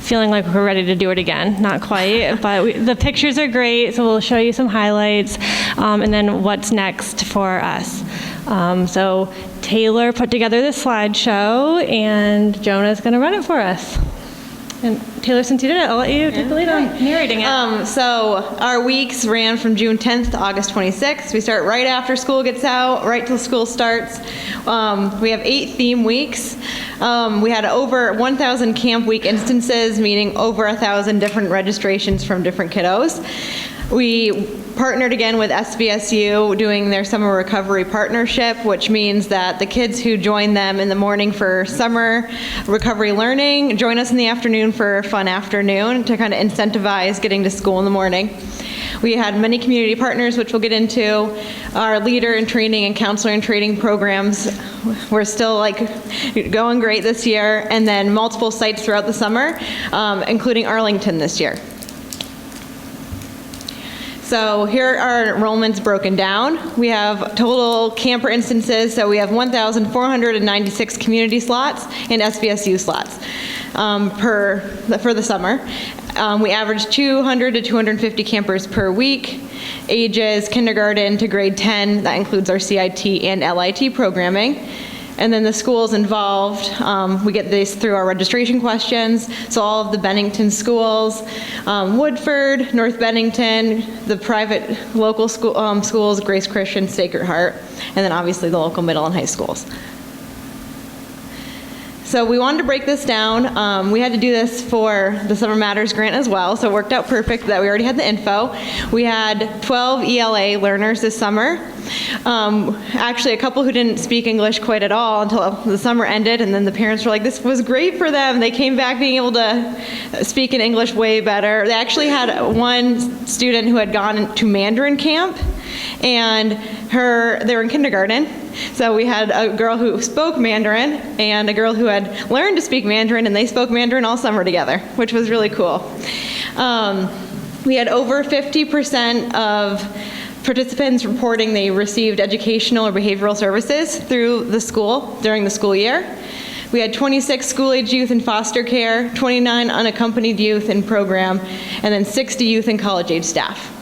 feeling like we're ready to do it again. Not quite, but the pictures are great, so we'll show you some highlights, and then what's next for us. So Taylor put together this slideshow, and Jonah's going to run it for us. And Taylor, since you did it, I'll let you take the lead on narrating it. So our weeks ran from June 10th to August 26th. We start right after school gets out, right till school starts. We have 8 theme weeks. We had over 1,000 camp week instances, meaning over 1,000 different registrations from different kiddos. We partnered again with SVSU doing their summer recovery partnership, which means that the kids who join them in the morning for summer recovery learning join us in the afternoon for a fun afternoon to kind of incentivize getting to school in the morning. We had many community partners, which we'll get into. Our leader in training and counselor in training programs, we're still going great this year, and then multiple sites throughout the summer, including Arlington this year. So here are enrollments broken down. We have total camper instances, so we have 1,496 community slots and SVSU slots for the summer. We average 200 to 250 campers per week, ages kindergarten to grade 10. That includes our CIT and LIT programming. And then the schools involved, we get this through our registration questions. So all of the Bennington schools, Woodford, North Bennington, the private local schools, Grace Christian, Sacred Heart, and then obviously the local middle and high schools. So we wanted to break this down. We had to do this for the Summer Matters grant as well, so it worked out perfect that we already had the info. We had 12 ELA learners this summer. Actually, a couple who didn't speak English quite at all until the summer ended, and then the parents were like, this was great for them. They came back being able to speak in English way better. They actually had one student who had gone to Mandarin camp, and they were in kindergarten. So we had a girl who spoke Mandarin and a girl who had learned to speak Mandarin, and they spoke Mandarin all summer together, which was really cool. We had over 50% of participants reporting they received educational or behavioral services through the school during the school year. We had 26 school-age youth in foster care, 29 unaccompanied youth in program, and then 60 youth and college-age staff.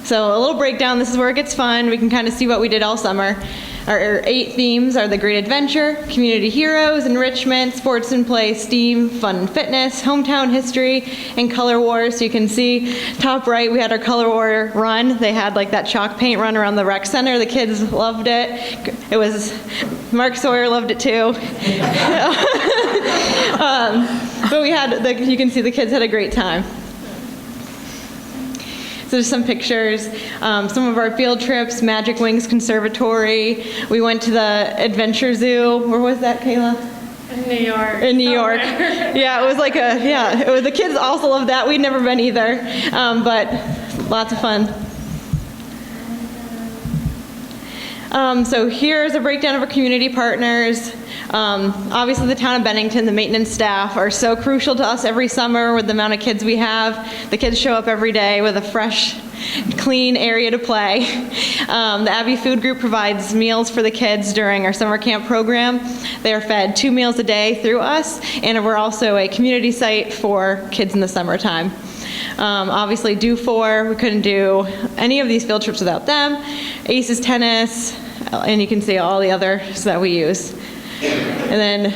So a little breakdown, this is where it gets fun. We can kind of see what we did all summer. Our 8 themes are the Great Adventure, Community Heroes, Enrichment, Sports and Play, STEAM, Fun and Fitness, Hometown History, and Color Wars. So you can see top right, we had our Color War run. They had that chalk paint run around the rec center. The kids loved it. Mark Sawyer loved it too. But we had, you can see the kids had a great time. So there's some pictures, some of our field trips, Magic Wings Conservatory. We went to the Adventure Zoo. Where was that, Kayla? In New York. In New York. Yeah, it was the kids also loved that. We'd never been either, but lots of fun. So here's a breakdown of our community partners. Obviously the town of Bennington, the maintenance staff are so crucial to us every summer with the amount of kids we have. The kids show up every day with a fresh, clean area to play. The Abbey Food Group provides meals for the kids during our summer camp program. They are fed 2 meals a day through us, and we're also a community site for kids in the summertime. Obviously Do4, we couldn't do any of these field trips without them. Aces Tennis, and you can see all the others that we use. And then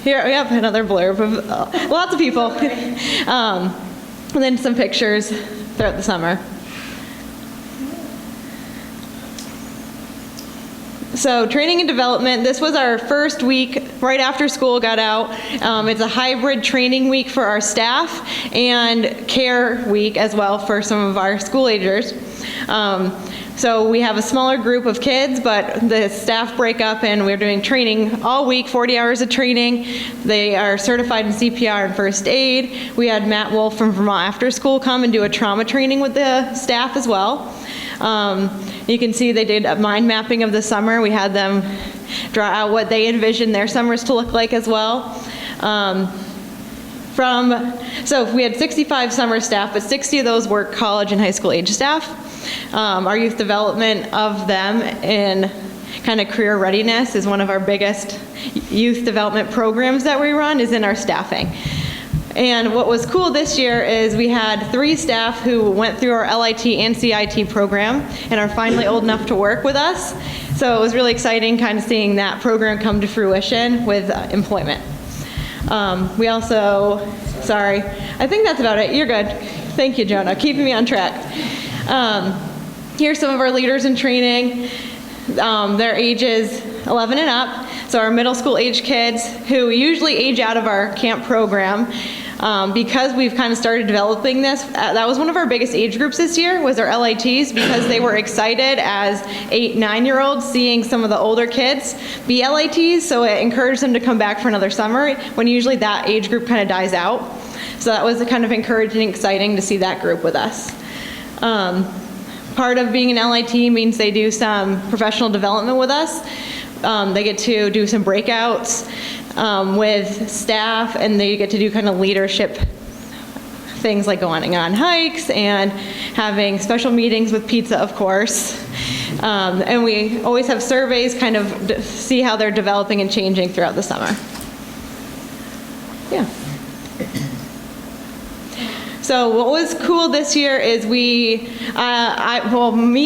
here we have another blurb of lots of people. And then some pictures throughout the summer. So training and development, this was our first week right after school got out. It's a hybrid training week for our staff and care week as well for some of our school agers. So we have a smaller group of kids, but the staff break up and we're doing training all week, 40 hours of training. They are certified in CPR and first aid. We had Matt Wolf from Vermont After School come and do a trauma training with the staff as well. You can see they did a mind mapping of the summer. We had them draw out what they envisioned their summers to look like as well. So we had 65 summer staff, but 60 of those were college and high school age staff. Our youth development of them in kind of career readiness is one of our biggest youth development programs that we run, is in our staffing. And what was cool this year is we had 3 staff who went through our LIT and CIT program and are finally old enough to work with us. So it was really exciting kind of seeing that program come to fruition with employment. We also, sorry, I think that's about it. You're good. Thank you, Jonah, keeping me on track. Here's some of our leaders in training. Their ages 11 and up. So our middle school age kids who usually age out of our camp program. Because we've kind of started developing this, that was one of our biggest age groups this year, was our LITs, because they were excited as 8, 9-year-olds seeing some of the older kids be LITs, so it encouraged them to come back for another summer, when usually that age group kind of dies out. So that was kind of encouraging and exciting to see that group with us. Part of being an LIT means they do some professional development with us. They get to do some breakouts with staff, and they get to do kind of leadership things like going on hikes and having special meetings with pizza, of course. And we always have surveys, kind of see how they're developing and changing throughout the summer. Yeah. So what was cool this year is me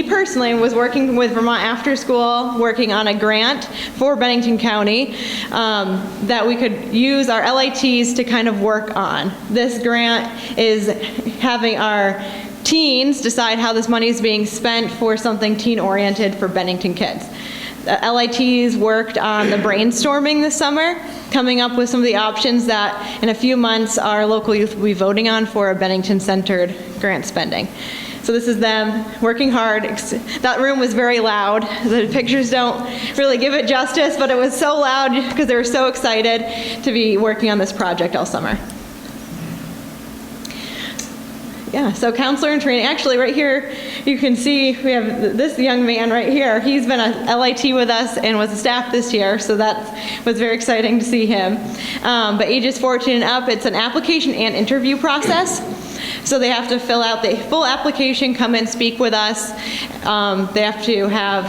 personally was working with Vermont After School, working on a grant for Bennington County that we could use our LITs to kind of work on. This grant is having our teens decide how this money is being spent for something teen-oriented for Bennington kids. The LITs worked on the brainstorming this summer, coming up with some of the options that in a few months our local youth will be voting on for a Bennington-centered grant spending. So this is them working hard. That room was very loud. The pictures don't really give it justice, but it was so loud because they were so excited to be working on this project all summer. Yeah, so counselor in training. Actually, right here, you can see we have this young man right here. He's been a LIT with us and was a staff this year, so that was very exciting to see him. But ages 14 and up, it's an application and interview process. So they have to fill out the full application, come and speak with us. They have to have,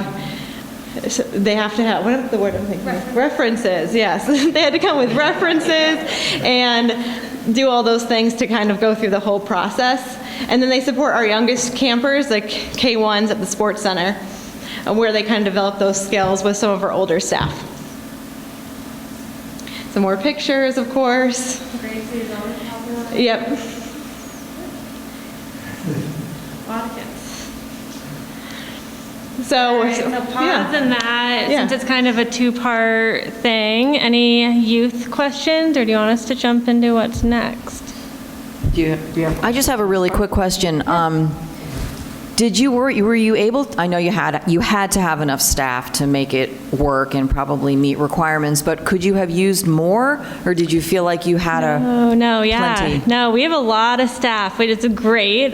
what is the word I'm thinking of? References, yes. They had to come with references and do all those things to kind of go through the whole process. And then they support our youngest campers, like K1s at the sports center, where they kind of develop those skills with some of our older staff. Some more pictures, of course. Yep. So pause in that, since it's kind of a two-part thing. Any youth questions, or do you want us to jump into what's next? I just have a really quick question. Were you able, I know you had to have enough staff to make it work and probably meet requirements, but could you have used more, or did you feel like you had plenty? No, we have a lot of staff, but it's great.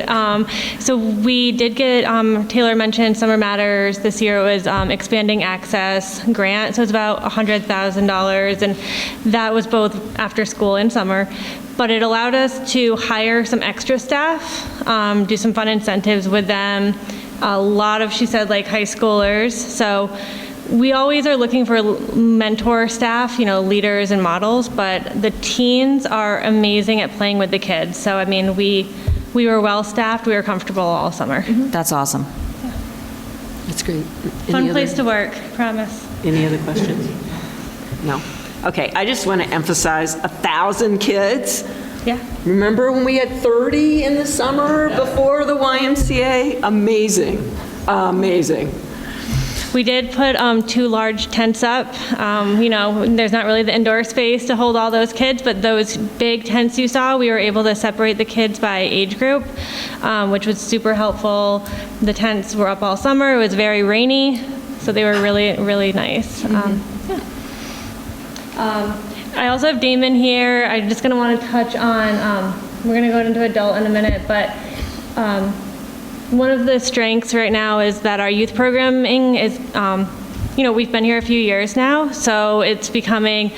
So we did get, Taylor mentioned Summer Matters. This year it was expanding access grant, so it's about $100,000, and that was both after school and summer. But it allowed us to hire some extra staff, do some fun incentives with them. A lot of, she said, like high schoolers. So we always are looking for mentor staff, leaders and models, but the teens are amazing at playing with the kids. So, I mean, we were well staffed, we were comfortable all summer. Mm-hmm. That's awesome. Yeah. That's great. Fun place to work, promise. Any other questions? No. Okay, I just want to emphasize 1,000 kids. Yeah. Remember when we had 30 in the summer before the YMCA? Amazing, amazing. We did put 2 large tents up. There's not really the indoor space to hold all those kids, but those big tents you saw, we were able to separate the kids by age group, which was super helpful. The tents were up all summer. It was very rainy, so they were really, really nice. I also have Damon here. I'm just going to want to touch on, we're going to go into adult in a minute, but one of the strengths right now is that our youth programming is, we've been here a few years now, so it's becoming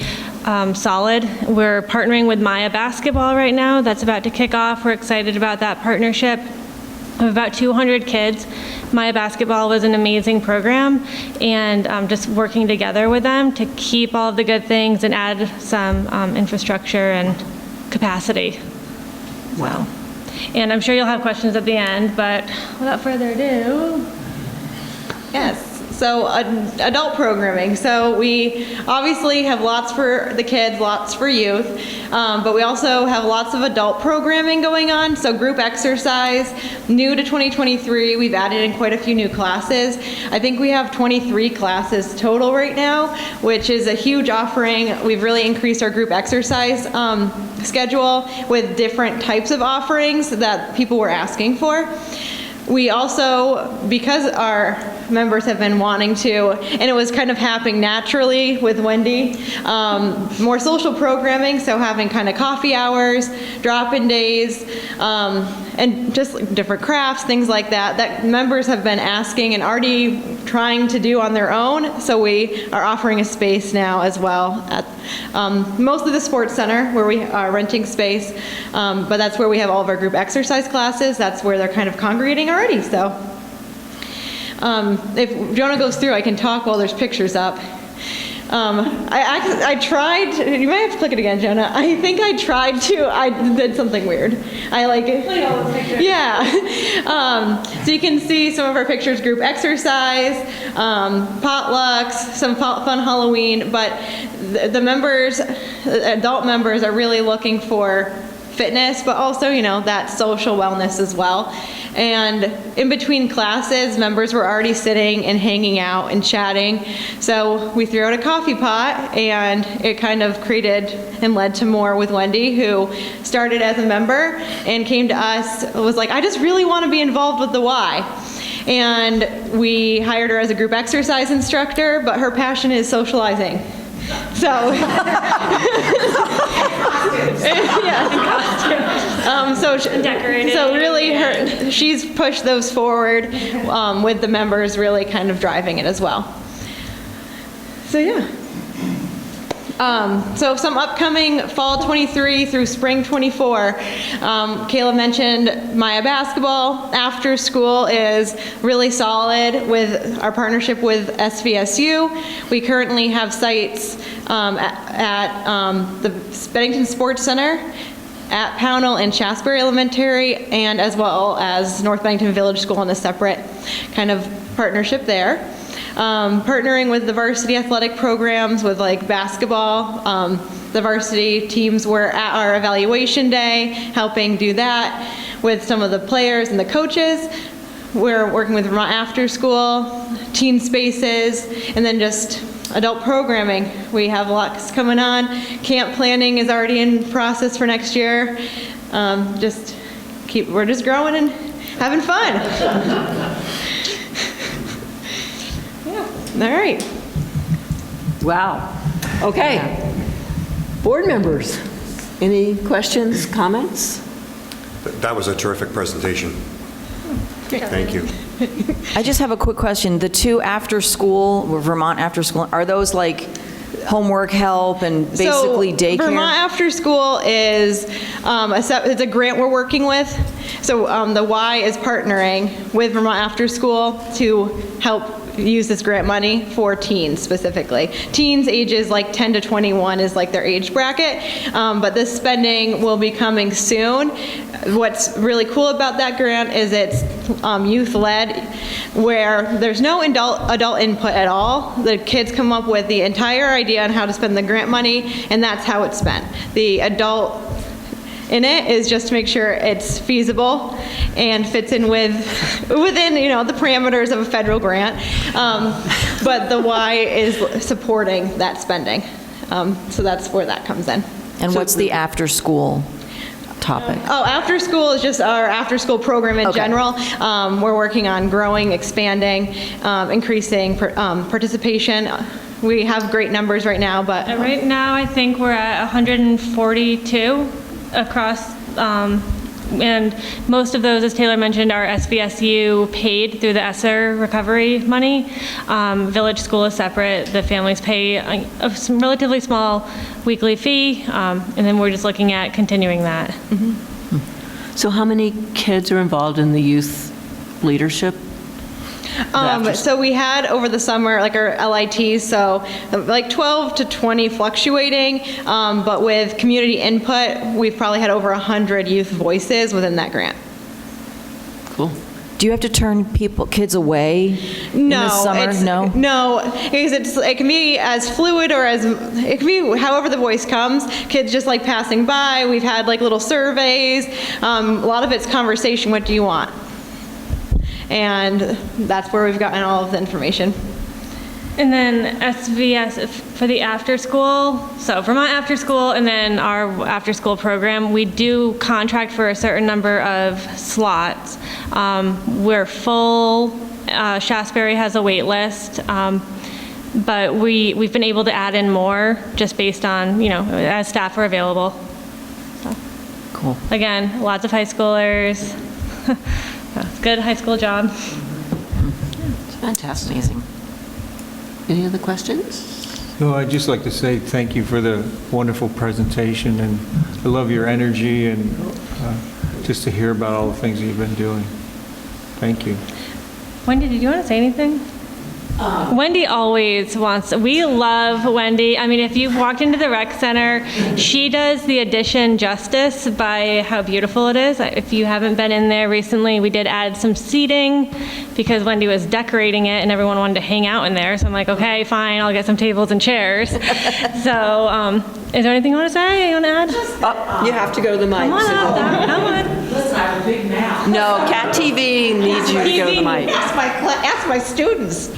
solid. We're partnering with Maya Basketball right now. That's about to kick off. We're excited about that partnership. We have about 200 kids. Maya Basketball was an amazing program, and just working together with them to keep all of the good things and add some infrastructure and capacity. Wow. And I'm sure you'll have questions at the end, but without further ado. Yes. So adult programming. So we obviously have lots for the kids, lots for youth, but we also have lots of adult programming going on. So group exercise, new to 2023, we've added in quite a few new classes. I think we have 23 classes total right now, which is a huge offering. We've really increased our group exercise schedule with different types of offerings that people were asking for. We also, because our members have been wanting to, and it was kind of happening naturally with Wendy, more social programming, so having kind of coffee hours, drop-in days, and just different crafts, things like that, that members have been asking and already trying to do on their own, so we are offering a space now as well at mostly the sports center where we are renting space, but that's where we have all of our group exercise classes. That's where they're kind of congregating already, so. If Jonah goes through, I can talk while there's pictures up. I tried, you might have to click it again, Jonah. I think I did something weird. Yeah. So you can see some of our pictures, group exercise, potlucks, some fun Halloween, but the members, adult members are really looking for fitness, but also, that social wellness as well. And in between classes, members were already sitting and hanging out and chatting. So we threw out a coffee pot, and it kind of created and led to more with Wendy, who started as a member and came to us, was like, I just really want to be involved with the Y. And we hired her as a group exercise instructor, but her passion is socializing. So, so really she's pushed those forward with the members really kind of driving it as well. So yeah. So some upcoming fall 23 through spring 24. Kayla mentioned Maya Basketball. After school is really solid with our partnership with SVSU. We currently have sites at the Bennington Sports Center, at Pownell and Shasbury Elementary, and as well as North Bennington Village School in a separate kind of partnership there. Partnering with the varsity athletic programs with like basketball. The varsity teams were at our evaluation day, helping do that with some of the players and the coaches. We're working with Vermont After School, teen spaces, and then just adult programming. We have lots coming on. Camp planning is already in process for next year. We're just growing and having fun. All right. Wow. Okay. Board members, any questions, comments? That was a terrific presentation. Thank you. I just have a quick question. The 2 after school, Vermont After School, are those like homework help and basically daycare? Vermont After School is it's a grant we're working with. So the Y is partnering with Vermont After School to help use this grant money for teens specifically. Teens ages like 10 to 21 is like their age bracket, but this spending will be coming soon. What's really cool about that grant is it's youth-led, where there's no adult input at all. The kids come up with the entire idea on how to spend the grant money, and that's how it's spent. The adult in it is just to make sure it's feasible and fits in within the parameters of a federal grant. But the why is supporting that spending. So that's where that comes in. And what's the after-school topic? Oh, after school is just our after-school program in general. We're working on growing, expanding, increasing participation. We have great numbers right now, but... Right now, I think we're at 142 across, and most of those, as Taylor mentioned, are SVSU paid through the ESSER recovery money. Village school is separate. The families pay a relatively small weekly fee, and then we're just looking at continuing that. So how many kids are involved in the youth leadership? So we had over the summer, like our LITs, so like 12 to 20 fluctuating, but with community input, we've probably had over 100 youth voices within that grant. Cool. Do you have to turn kids away in the summer? No, because it can be as fluid or it can be however the voice comes. Kids just like passing by. We've had like little surveys. A lot of it's conversation. What do you want? And that's where we've gotten all of the information. And then SVS for the after school, so Vermont After School, and then our after school program, we do contract for a certain number of slots. We're full. Shasberry has a wait list, but we've been able to add in more just based on, as staff are available. So, cool. Again, lots of high schoolers. It's a good high school job. It's fantastic. Amazing. Any other questions? No, I'd just like to say thank you for the wonderful presentation, and I love your energy and just to hear about all the things that you've been doing. Thank you. Wendy, did you want to say anything? Wendy always wants, we love Wendy. I mean, if you've walked into the rec center, she does the addition justice by how beautiful it is. If you haven't been in there recently, we did add some seating because Wendy was decorating it and everyone wanted to hang out in there. So I'm like, okay, fine, I'll get some tables and chairs. So, is there anything you want to say? You want to add? You have to go to the mic. Come on. Listen, I have a big mouth. No, Cat TV needs you to go to the mic. Ask my students.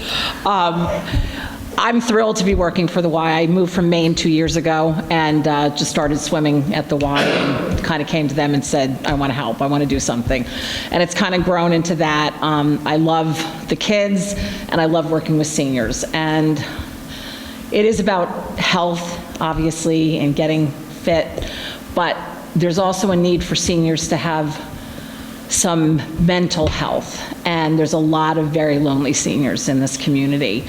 I'm thrilled to be working for the Y. I moved from Maine 2 years ago and just started swimming at the Y and kind of came to them and said, I want to help, I want to do something. And it's kind of grown into that. I love the kids and I love working with seniors. And it is about health, obviously, and getting fit, but there's also a need for seniors to have some mental health, and there's a lot of very lonely seniors in this community.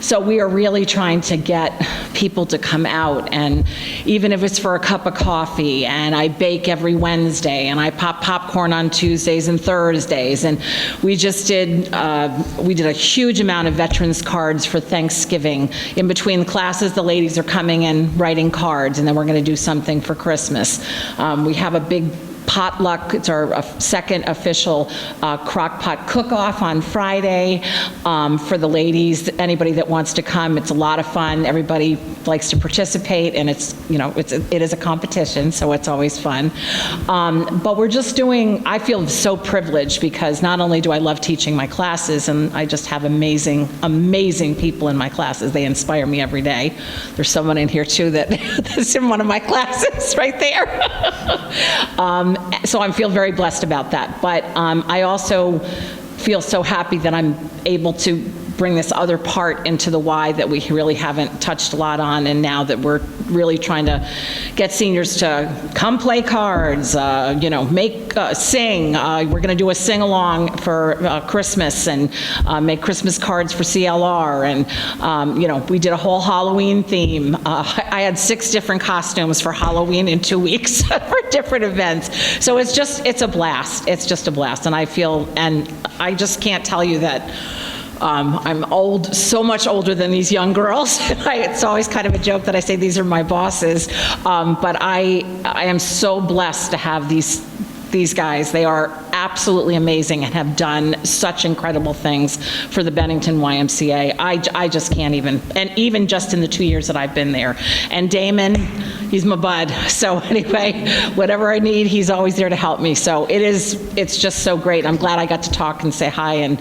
So we are really trying to get people to come out, and even if it's for a cup of coffee, and I bake every Wednesday, and I pop popcorn on Tuesdays and Thursdays, and we just did, we did a huge amount of veterans cards for Thanksgiving. In between classes, the ladies are coming and writing cards, and then we're gonna do something for Christmas. We have a big potluck. It's our second official crock pot cook-off on Friday for the ladies. Anybody that wants to come, it's a lot of fun. Everybody likes to participate, and it's, it is a competition, so it's always fun. But we're just doing, I feel so privileged because not only do I love teaching my classes, and I just have amazing, amazing people in my classes. They inspire me every day. There's someone in here too that's in one of my classes right there. So I feel very blessed about that. But I also feel so happy that I'm able to bring this other part into the Y that we really haven't touched a lot on, and now that we're really trying to get seniors to come play cards, make, sing. We're going to do a sing-along for Christmas and make Christmas cards for CLR, and we did a whole Halloween theme. I had 6 different costumes for Halloween in 2 weeks for different events. So it's a blast. It's just a blast, and I just can't tell you that I'm old, so much older than these young girls. It's always kind of a joke that I say these are my bosses, but I am so blessed to have these guys. They are absolutely amazing and have done such incredible things for the Bennington YMCA. I just can't even, and even just in the 2 years that I've been there. And Damon, he's my bud. So anyway, whatever I need, he's always there to help me. So it's just so great. I'm glad I got to talk and say hi, and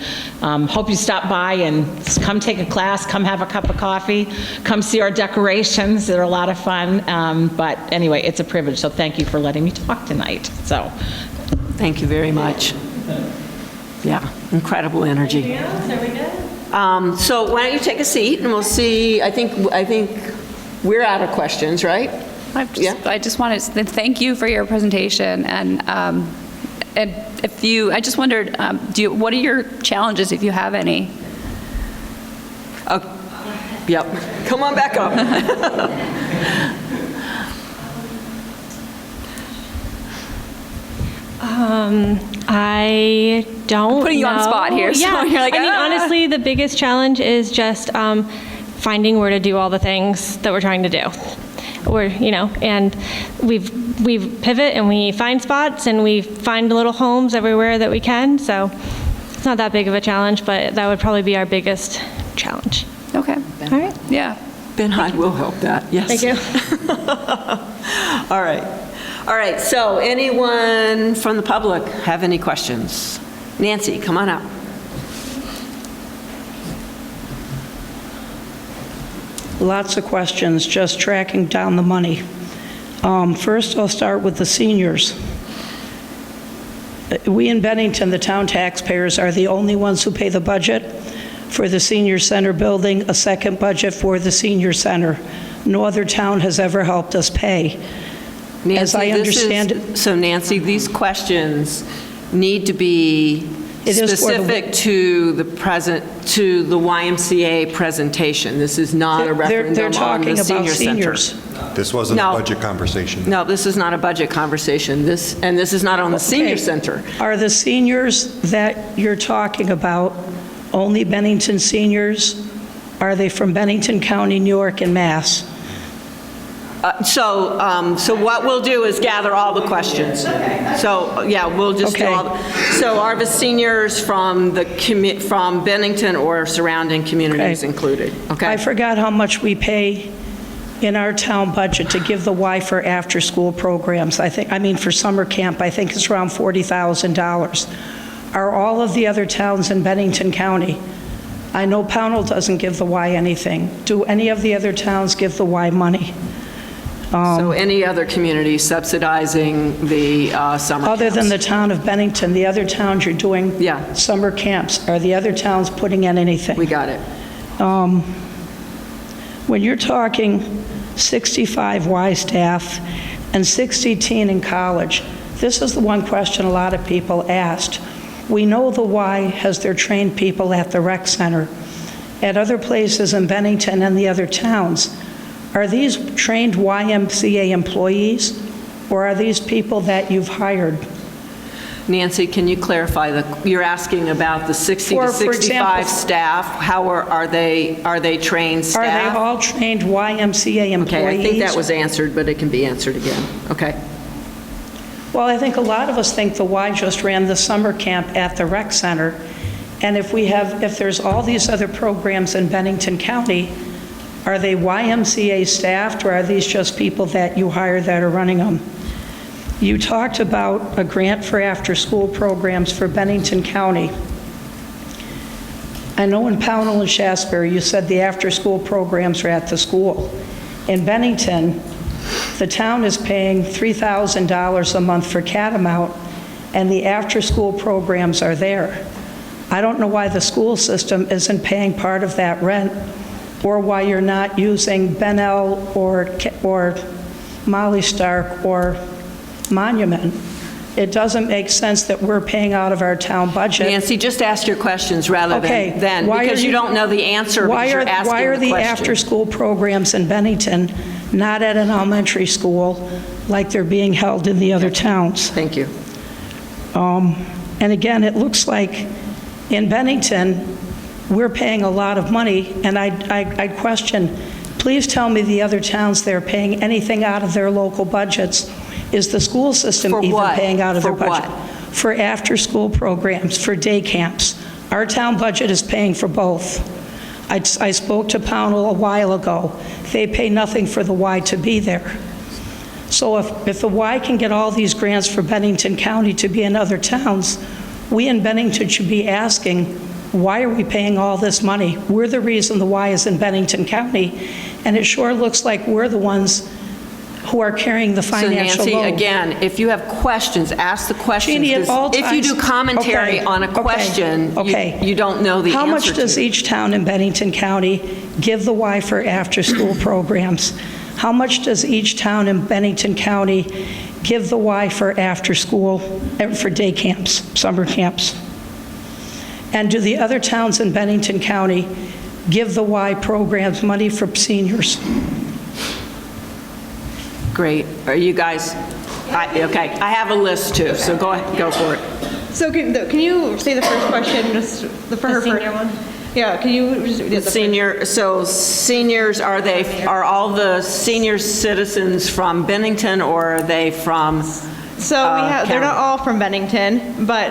hope you stop by and come take a class, come have a cup of coffee, come see our decorations. They're a lot of fun. But anyway, it's a privilege. So thank you for letting me talk tonight. So Thank you very much. Yeah, incredible energy. So why don't you take a seat, and we'll see. I think we're out of questions, right? I just wanted to thank you for your presentation, and if you, I just wondered, what are your challenges, if you have any? Yep. Come on back up. I don't I'm putting you on the spot here, so yeah. you're like, I mean, honestly, the biggest challenge is just finding where to do all the things that we're trying to do. And we pivot and we find spots and we find little homes everywhere that we can. So it's not that big of a challenge, but that would probably be our biggest challenge. Okay. All right. Yeah. Ben, I will help that. Yes. Thank you. All right. All right, so anyone from the public have any questions? Nancy, come on up. Lots of questions, just tracking down the money. First, I'll start with the seniors. We in Bennington, the town taxpayers, are the only ones who pay the budget for the senior center building, a second budget for the senior center. No other town has ever helped us pay. Nancy, as I understand it. So Nancy, these questions need to be specific to the YMCA presentation. This is not a referendum They're talking on the about senior seniors. center. This wasn't a budget conversation. No, this is not a budget conversation. This is not on the senior center. Are the seniors that you're talking about only Bennington seniors? Are they from Bennington County, New York, and Mass? So what we'll do is gather all the questions. So, yeah, we'll just do all so are the seniors from from Bennington or surrounding communities included? Okay. I forgot how much we pay in our town budget to give the Y for after-school programs. For summer camp, I think it's around $40,000. Are all of the other towns in Bennington County? I know Pownell doesn't give the Y anything. Do any of the other towns give the Y money? So any other community subsidizing the summer Other camps? than the town of Bennington, the other towns you're doing summer camps, are the other towns putting in anything? We got it. When you're talking 65 Y staff and 60 teen in college, this is the one question a lot of people asked. We know the Y has their trained people at the rec center. At other places in Bennington and the other towns, are these trained YMCA employees, or are these people that you've hired? Nancy, can you clarify you're asking about the 60 to 65 staff? How are they trained staff? Are they all trained YMCA employees? Okay, I think that was answered, but it can be answered again. Okay. Well, I think a lot of us think the Y just ran the summer camp at the rec center, and if there's all these other programs in Bennington County, are they YMCA staffed, or are these just people that you hire that are running them? You talked about a grant for after-school programs for Bennington County. I know in Pownell and Shasberry, you said the after-school programs are at the school. In Bennington, the town is paying $3,000 a month for Catamount, and the after-school programs are there. I don't know why the school system isn't paying part of that rent, or why you're not using Bennell or Molly Stark or Monument. It doesn't make sense that we're paying out of our town budget. Nancy, just ask your questions rather than because you don't know the answer because you're asking the question. Why are the after-school programs in Bennington not at an elementary school like they're being held in the other towns? Thank you. And again, it looks like in Bennington, we're paying a lot of money, and I question, please tell me the other towns that are paying anything out of their local budgets. Is the school system even paying out of their budget? For after-school programs, for day camps. Our town budget is paying for both. I spoke to Pownell a while ago. They pay nothing for the Y to be there. So if the Y can get all these grants for Bennington County to be in other towns, we in Bennington should be asking, why are we paying all this money? We're the reason the Y is in Bennington County, and it sure looks like we're the ones who are carrying the financial So load. Nancy, again, if you have questions, ask the questions. Jeannie, at all If you times- do commentary Okay, on a okay, question, okay. you don't know the answer How much to does it. each town in Bennington County give the Y for after-school programs? How much does each town in Bennington County give the Y for after-school, for day camps, summer camps? And do the other towns in Bennington County give the Y programs money for seniors? Great. Are you guys, okay, I have a list too, so go ahead, go for it. So can you say the first question, just for her? Senior one? Yeah, can you just? The senior, so seniors, are all the senior citizens from Bennington, or are they from? So they're not all from Bennington, but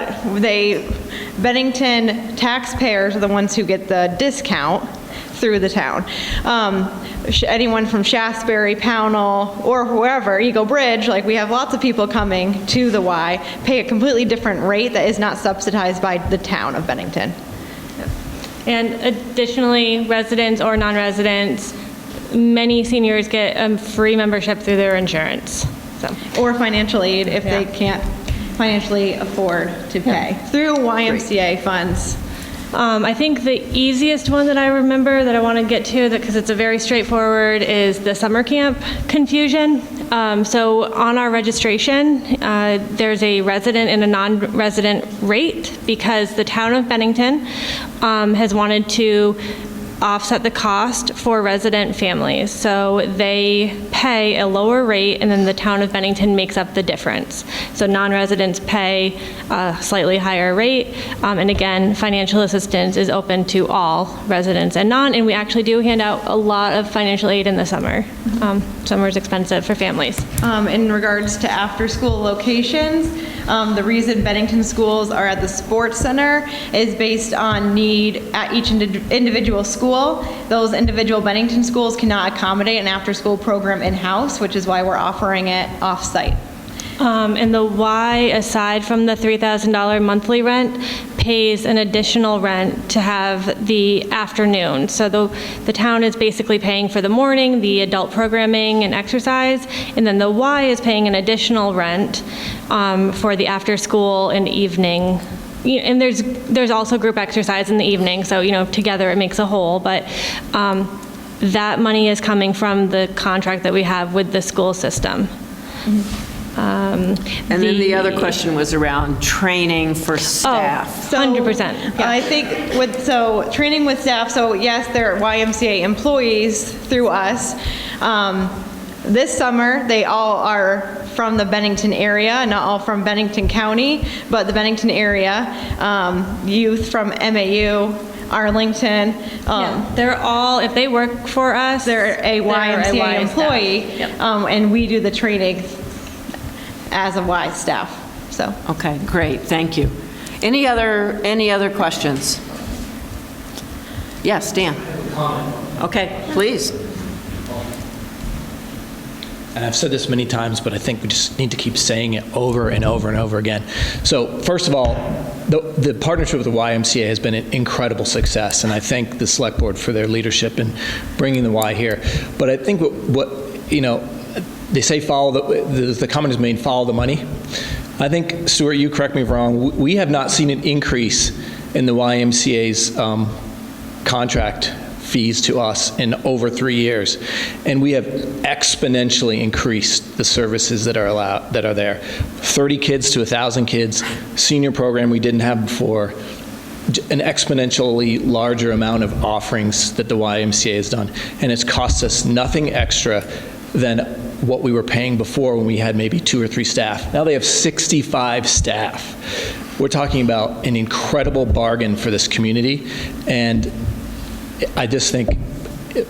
Bennington taxpayers are the ones who get the discount through the town. Anyone from Shasberry, Pownell, or whoever, Eagle Bridge, like we have lots of people coming to the Y, pay a completely different rate that is not subsidized by the town of Bennington. And additionally, residents or non-residents, many seniors get a free membership through their insurance. So. Or financial aid if they can't financially afford to pay through YMCA funds. I think the easiest one that I remember that I want to get to, because it's a very straightforward, is the summer camp confusion. So on our registration, there's a resident and a non-resident rate because the town of Bennington has wanted to offset the cost for resident families. So they pay a lower rate, and then the town of Bennington makes up the difference. So non-residents pay a slightly higher rate, and again, financial assistance is open to all residents and non, and we actually do hand out a lot of financial aid in the summer. Summer is expensive for families. In regards to after-school locations, the reason Bennington schools are at the sports center is based on need at each individual school. Those individual Bennington schools cannot accommodate an after-school program in-house, which is why we're offering it off-site. And the Y, aside from the $3,000 monthly rent, pays an additional rent to have the afternoon. So the town is basically paying for the morning, the adult programming and exercise, and then the Y is paying an additional rent for the after-school and evening. And there's also group exercise in the evening, so together it makes a whole. But that money is coming from the contract that we have with the school system. And then the other question was around training for staff. 100%. I think training with staff, so yes, they're YMCA employees through us. This summer, they all are from the Bennington area, not all from Bennington County, but the Bennington area, youth from MAU, Arlington. They're all, if they work for us, they're a YMCA employee, and we do the training as a Y staff. So. Okay, great, thank you. Any other questions? Yes, Dan. Okay, please. And I've said this many times, but I think we just need to keep saying it over and over and over again. So first of all, the partnership with the YMCA has been an incredible success, and I thank the Select Board for their leadership in bringing the Y here. But I think they say follow the comment is made, follow the money. I think, Stuart, you correct me if I'm wrong, we have not seen an increase in the YMCA's contract fees to us in over 3 years, and we have exponentially increased the services that are there. 30 kids to 1,000 kids, senior program we didn't have before, an exponentially larger amount of offerings that the YMCA has done, and it's cost us nothing extra than what we were paying before when we had maybe 2 or 3 staff. Now they have 65 staff. We're talking about an incredible bargain for this community, and I just think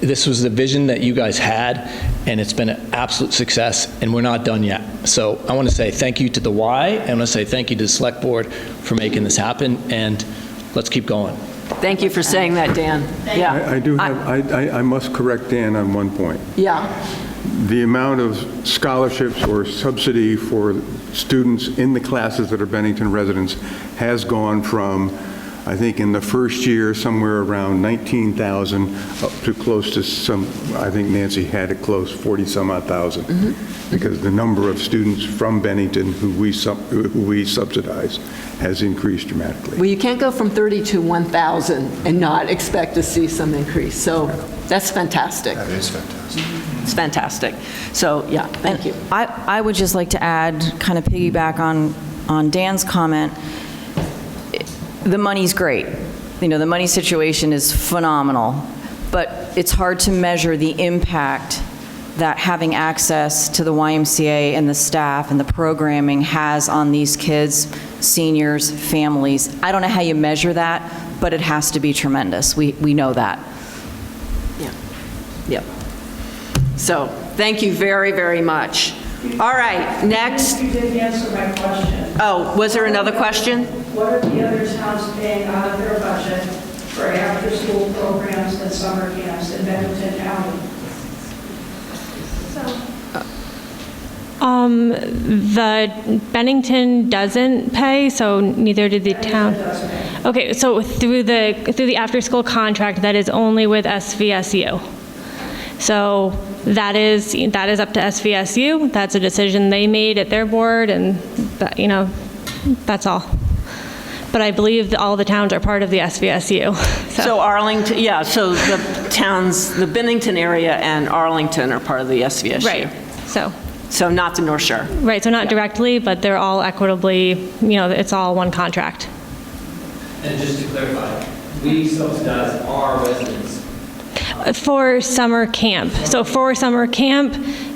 this was the vision that you guys had, and it's been an absolute success, and we're not done yet. So I want to say thank you to the Y, and I want to say thank you to the Select Board for making this happen, and let's keep going. Thank you for saying that, Dan. Yeah. I do have, I must correct Dan on one point. Yeah. the amount of scholarships or subsidy for students in the classes that are Bennington residents has gone from, I think in the first year, somewhere around 19,000 up to close to some, I think Nancy had it close, 40-some-odd thousand, because the number of students from Bennington who we subsidize has increased dramatically. Well, you can't go from 30 to 1,000 and not expect to see some increase. So that's fantastic. That is fantastic. It's fantastic. So, yeah, thank you. I would just like to add, kind of piggyback on Dan's comment, the money's great. You know, the money situation is phenomenal, but it's hard to measure the impact that having access to the YMCA and the staff and the programming has on these kids, seniors, families. I don't know how you measure that, but it has to be tremendous. We know that. Yeah. Yep. So, thank you very, very much. All right, next. You didn't answer my question. Oh, was there another question? What are the other towns paying out of their budget for after-school programs and summer camps in Bennington County? The Bennington doesn't pay, so neither did the town. Okay, so through the after-school contract, that is only with SVSU. So that is up to SVSU. That's a decision they made at their board, and that, you know, that's all. But I believe that all the towns are part of the SVSU. So Arlington, yeah, so the towns, the Bennington area and Arlington are part of the SVSU. Right, so not the North Shore. Right, so not directly, but they're all equitably, you know, it's all one contract. And just to clarify, we subsidize our residents. For summer camp. So for summer camp,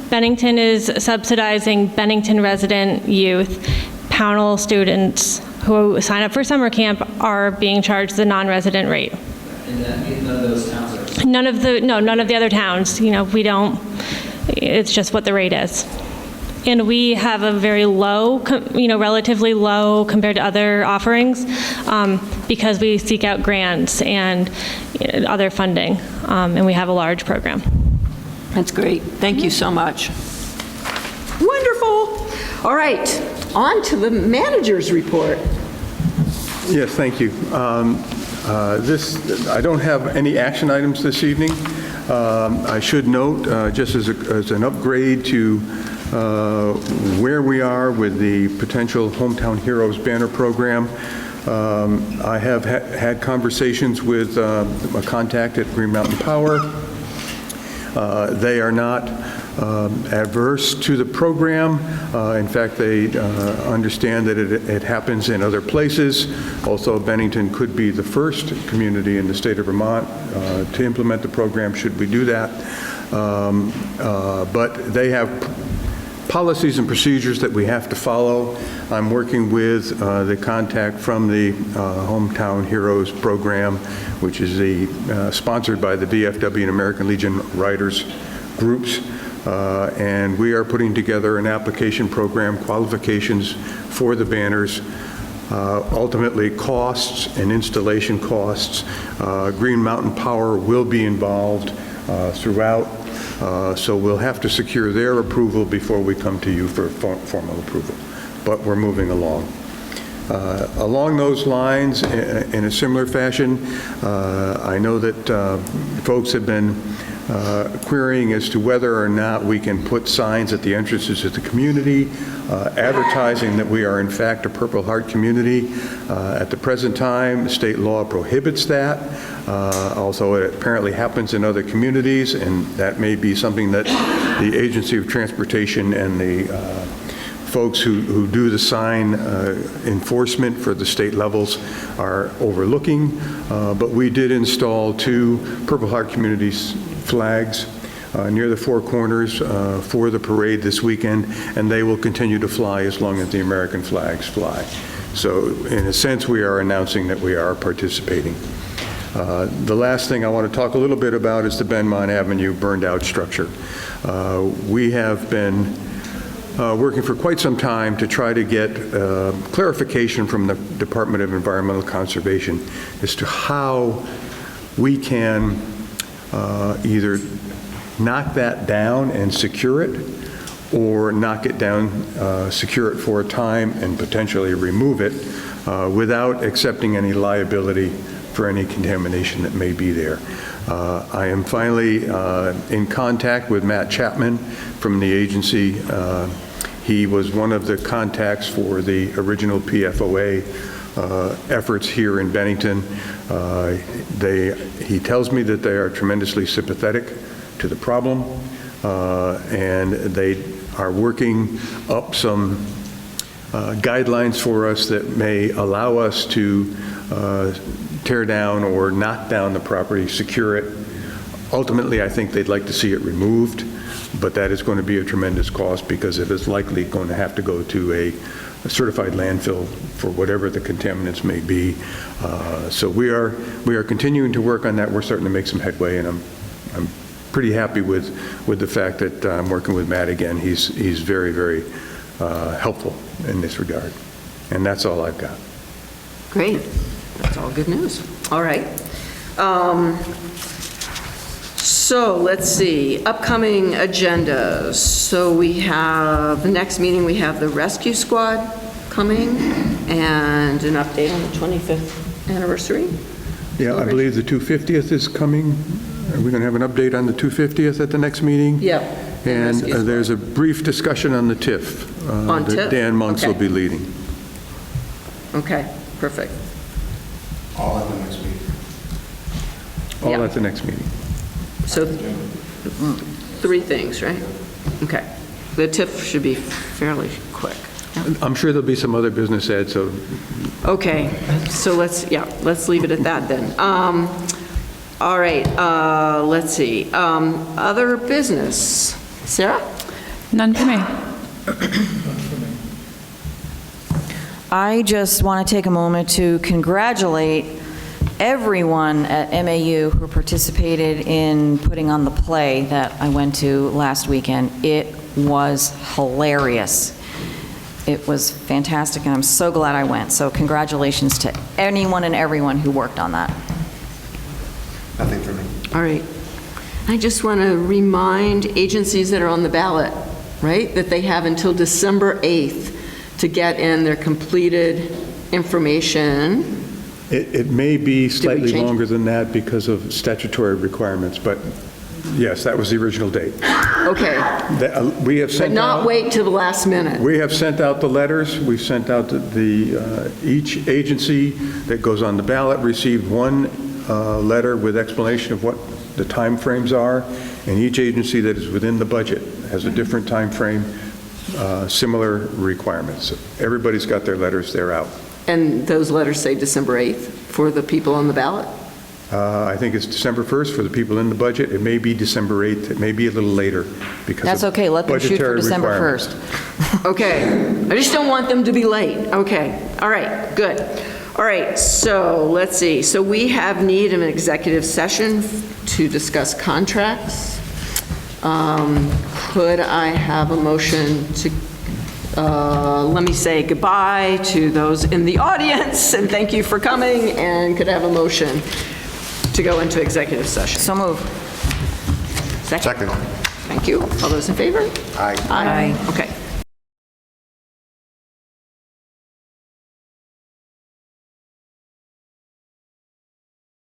Bennington is subsidizing Bennington resident youth. Pownell students who sign up for summer camp are being charged the non-resident rate. And that means none of those towns are? None of the other towns. You know, we don't, it's just what the rate is. And we have a very low, you know, relatively low compared to other offerings because we seek out grants and other funding, and we have a large program. That's great. Thank you so much. Wonderful. All right, on to the manager's report. Yes, thank you. I don't have any action items this evening. I should note, just as an upgrade to where we are with the potential Hometown Heroes banner program, I have had conversations with a contact at Green Mountain Power. They are not adverse to the program. In fact, they understand that it happens in other places. Also, Bennington could be the first community in the state of Vermont to implement the program should we do that. But they have policies and procedures that we have to follow. I'm working with the contact from the Hometown Heroes program, which is sponsored by the VFW and American Legion Riders groups. And we are putting together an application program, qualifications for the banners, ultimately costs and installation costs. Green Mountain Power will be involved throughout. So we'll have to secure their approval before we come to you for formal approval. But we're moving along. Along those lines, in a similar fashion, I know that folks have been querying as to whether or not we can put signs at the entrances to the community, advertising that we are in fact a Purple Heart community. At the present time, state law prohibits that. Also, it apparently happens in other communities, and that may be something that the Agency of Transportation and the folks who do the sign enforcement for the state levels are overlooking. But we did install 2 Purple Heart Communities flags near the Four Corners for the parade this weekend, and they will continue to fly as long as the American flags fly. So in a sense, we are announcing that we are participating. The last thing I want to talk a little bit about is the Benmont Avenue burned out structure. We have been working for quite some time to try to get clarification from the Department of Environmental Conservation as to how we can either knock that down and secure it, or knock it down, secure it for a time, and potentially remove it without accepting any liability for any contamination that may be there. I am finally in contact with Matt Chapman from the agency. He was one of the contacts for the original PFOA efforts here in Bennington. He tells me that they are tremendously sympathetic to the problem, and they are working up some guidelines for us that may allow us to tear down or knock down the property, secure it. Ultimately, I think they'd like to see it removed, but that is going to be a tremendous cost because it is likely going to have to go to a certified landfill for whatever the contaminants may be. So we are continuing to work on that. We're starting to make some headway, and I'm pretty happy with the fact that I'm working with Matt again. He's very, very helpful in this regard. And that's all I've got. Great. That's all good news. All right. So let's see, upcoming agendas. So we have, the next meeting, we have the rescue squad coming and an update on the 25th anniversary. Yeah, I believe the 250th is coming. Are we going to have an update on the 250th at the next meeting? Yep. And there's a brief discussion on the TIF On that TIF? Dan Monks Okay. will be leading. Okay, perfect. All at the next meeting. All at the next meeting. So, 3 things, right? Okay. The TIF should be fairly quick. I'm sure there'll be some other business ads, so Okay, so let's leave it at that then. All right, let's see. Other business. Sarah? None for me. I just want to take a moment to congratulate everyone at MAU who participated in putting on the play that I went to last weekend. It was hilarious. It was fantastic, and I'm so glad I went. So congratulations to anyone and everyone who worked on that. Nothing for me. All right. I just want to remind agencies that are on the ballot, right, that they have until December 8th to get in their completed information. it may be slightly change? longer than that because of statutory requirements, but yes, that was the original date. Okay. We have But sent not out... wait till the last minute. We have sent out the letters. We've sent out each agency that goes on the ballot received one letter with explanation of what the timeframes are, and each agency that is within the budget has a different timeframe, similar requirements. Everybody's got their letters, they're out. And those letters say December 8th for the people on the ballot? I think it's December 1st for the people in the budget. It may be December 8th. It may be a little later because That's of okay, let them shoot for budgetary December requirements. 1st. Okay, I just don't want them to be late. Okay, all right, good. All right, so let's see. So we have need of an executive session to discuss contracts. Could I have a motion to, let me say goodbye to those in the audience, and thank you for coming, and could I have a motion to go into executive session? So move. Second. Thank you. All those in favor? Aye. Aye. Okay.